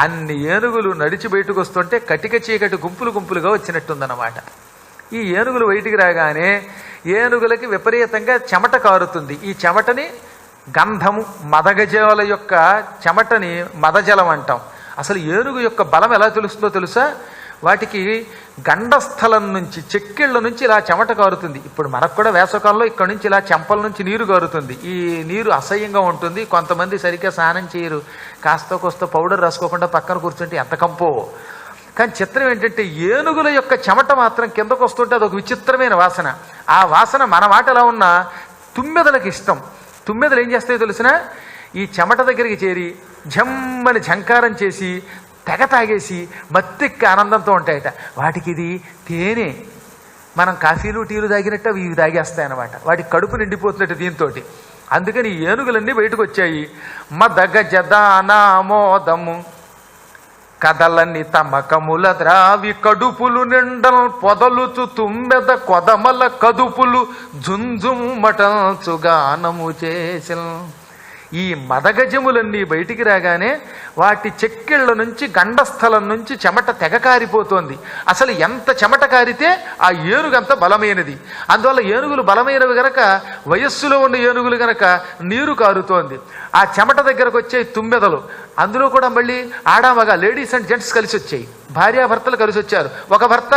అన్ని ఏనుగులు నడిచి బయటకు వస్తుంటే కటిక చీకటి గుంపులు గుంపులుగా వచ్చినట్టుందన్నమాట. ఈ ఏనుగులు బయటికి రాగానే ఏనుగులకి విపరీతంగా చెమట కారుతుంది. ఈ చెమటని గంధము, మదగజాల యొక్క చెమటని మదజలం అంటాం. అసలు ఏనుగు యొక్క బలం ఎలా తెలుస్తుందో తెలుసా? వాటికి గండస్థలం నుంచి, చెక్కిళ్ళ నుంచి ఇలా చెమట కారుతుంది. ఇప్పుడు మనకు కూడా వేసవకాలంలో ఇక్కడ నుంచి ఇలా చెంపల నుంచి నీరు కారుతుంది. ఈ నీరు అసహ్యంగా ఉంటుంది. కొంతమంది సరిగ్గా స్నానం చేయరు, కాస్త కోస్త పౌడర్ రాసుకోకుండా పక్కన కూర్చుంటే ఎంత కంపో. కానీ చిత్రం ఏంటంటే ఏనుగుల యొక్క చెమట మాత్రం కిందకు వస్తుంటే అదొక విచిత్రమైన వాసన. ఆ వాసన మన మాట ఎలా ఉన్నా తుమ్మెదలకు ఇష్టం. తుమ్మెదలు ఏం చేస్తాయో తెలిసినా ఈ చెమట దగ్గరికి చేరి ఝమ్మని ఝంకారం చేసి తెగ తాగేసి మత్తెక్కి ఆనందంతో ఉంటాయట. వాటికి ఇది తేనె. మనం కాఫీలు టీలు తాగినట్టు అవి ఇవి తాగేస్తాయన్నమాట. వాటికి కడుపు నిండిపోతున్నట్టు దీంతో. అందుకని ఏనుగులన్నీ బయటకు వచ్చాయి. మదగ జదానామోదము కదలని తమకముల ద్రావి కడుపులు నిండల్ పొదలుచు తుమ్మెద కొదమల కదుపులు జుంజుమటల్చుగానము చేసిన. ఈ మదగజములన్నీ బయటికి రాగానే వాటి చెక్కిళ్ళ నుంచి, గండస్థలం నుంచి చెమట తెగ కారిపోతోంది. అసలు ఎంత చెమట కారితే ఆ ఏనుగంత బలమైనది. అందువల్ల ఏనుగులు బలమైనవి గనక, వయస్సులో ఉన్న ఏనుగులు గనక నీరు కారుతోంది. ఆ చెమట దగ్గరకు వచ్చే తుమ్మెదలు, అందులో కూడా మళ్ళీ ఆడామగా లేడీస్ అండ్ జెంట్స్ కలిసి వచ్చాయి. భార్యాభర్తలు కలిసి వచ్చారు. ఒక భర్త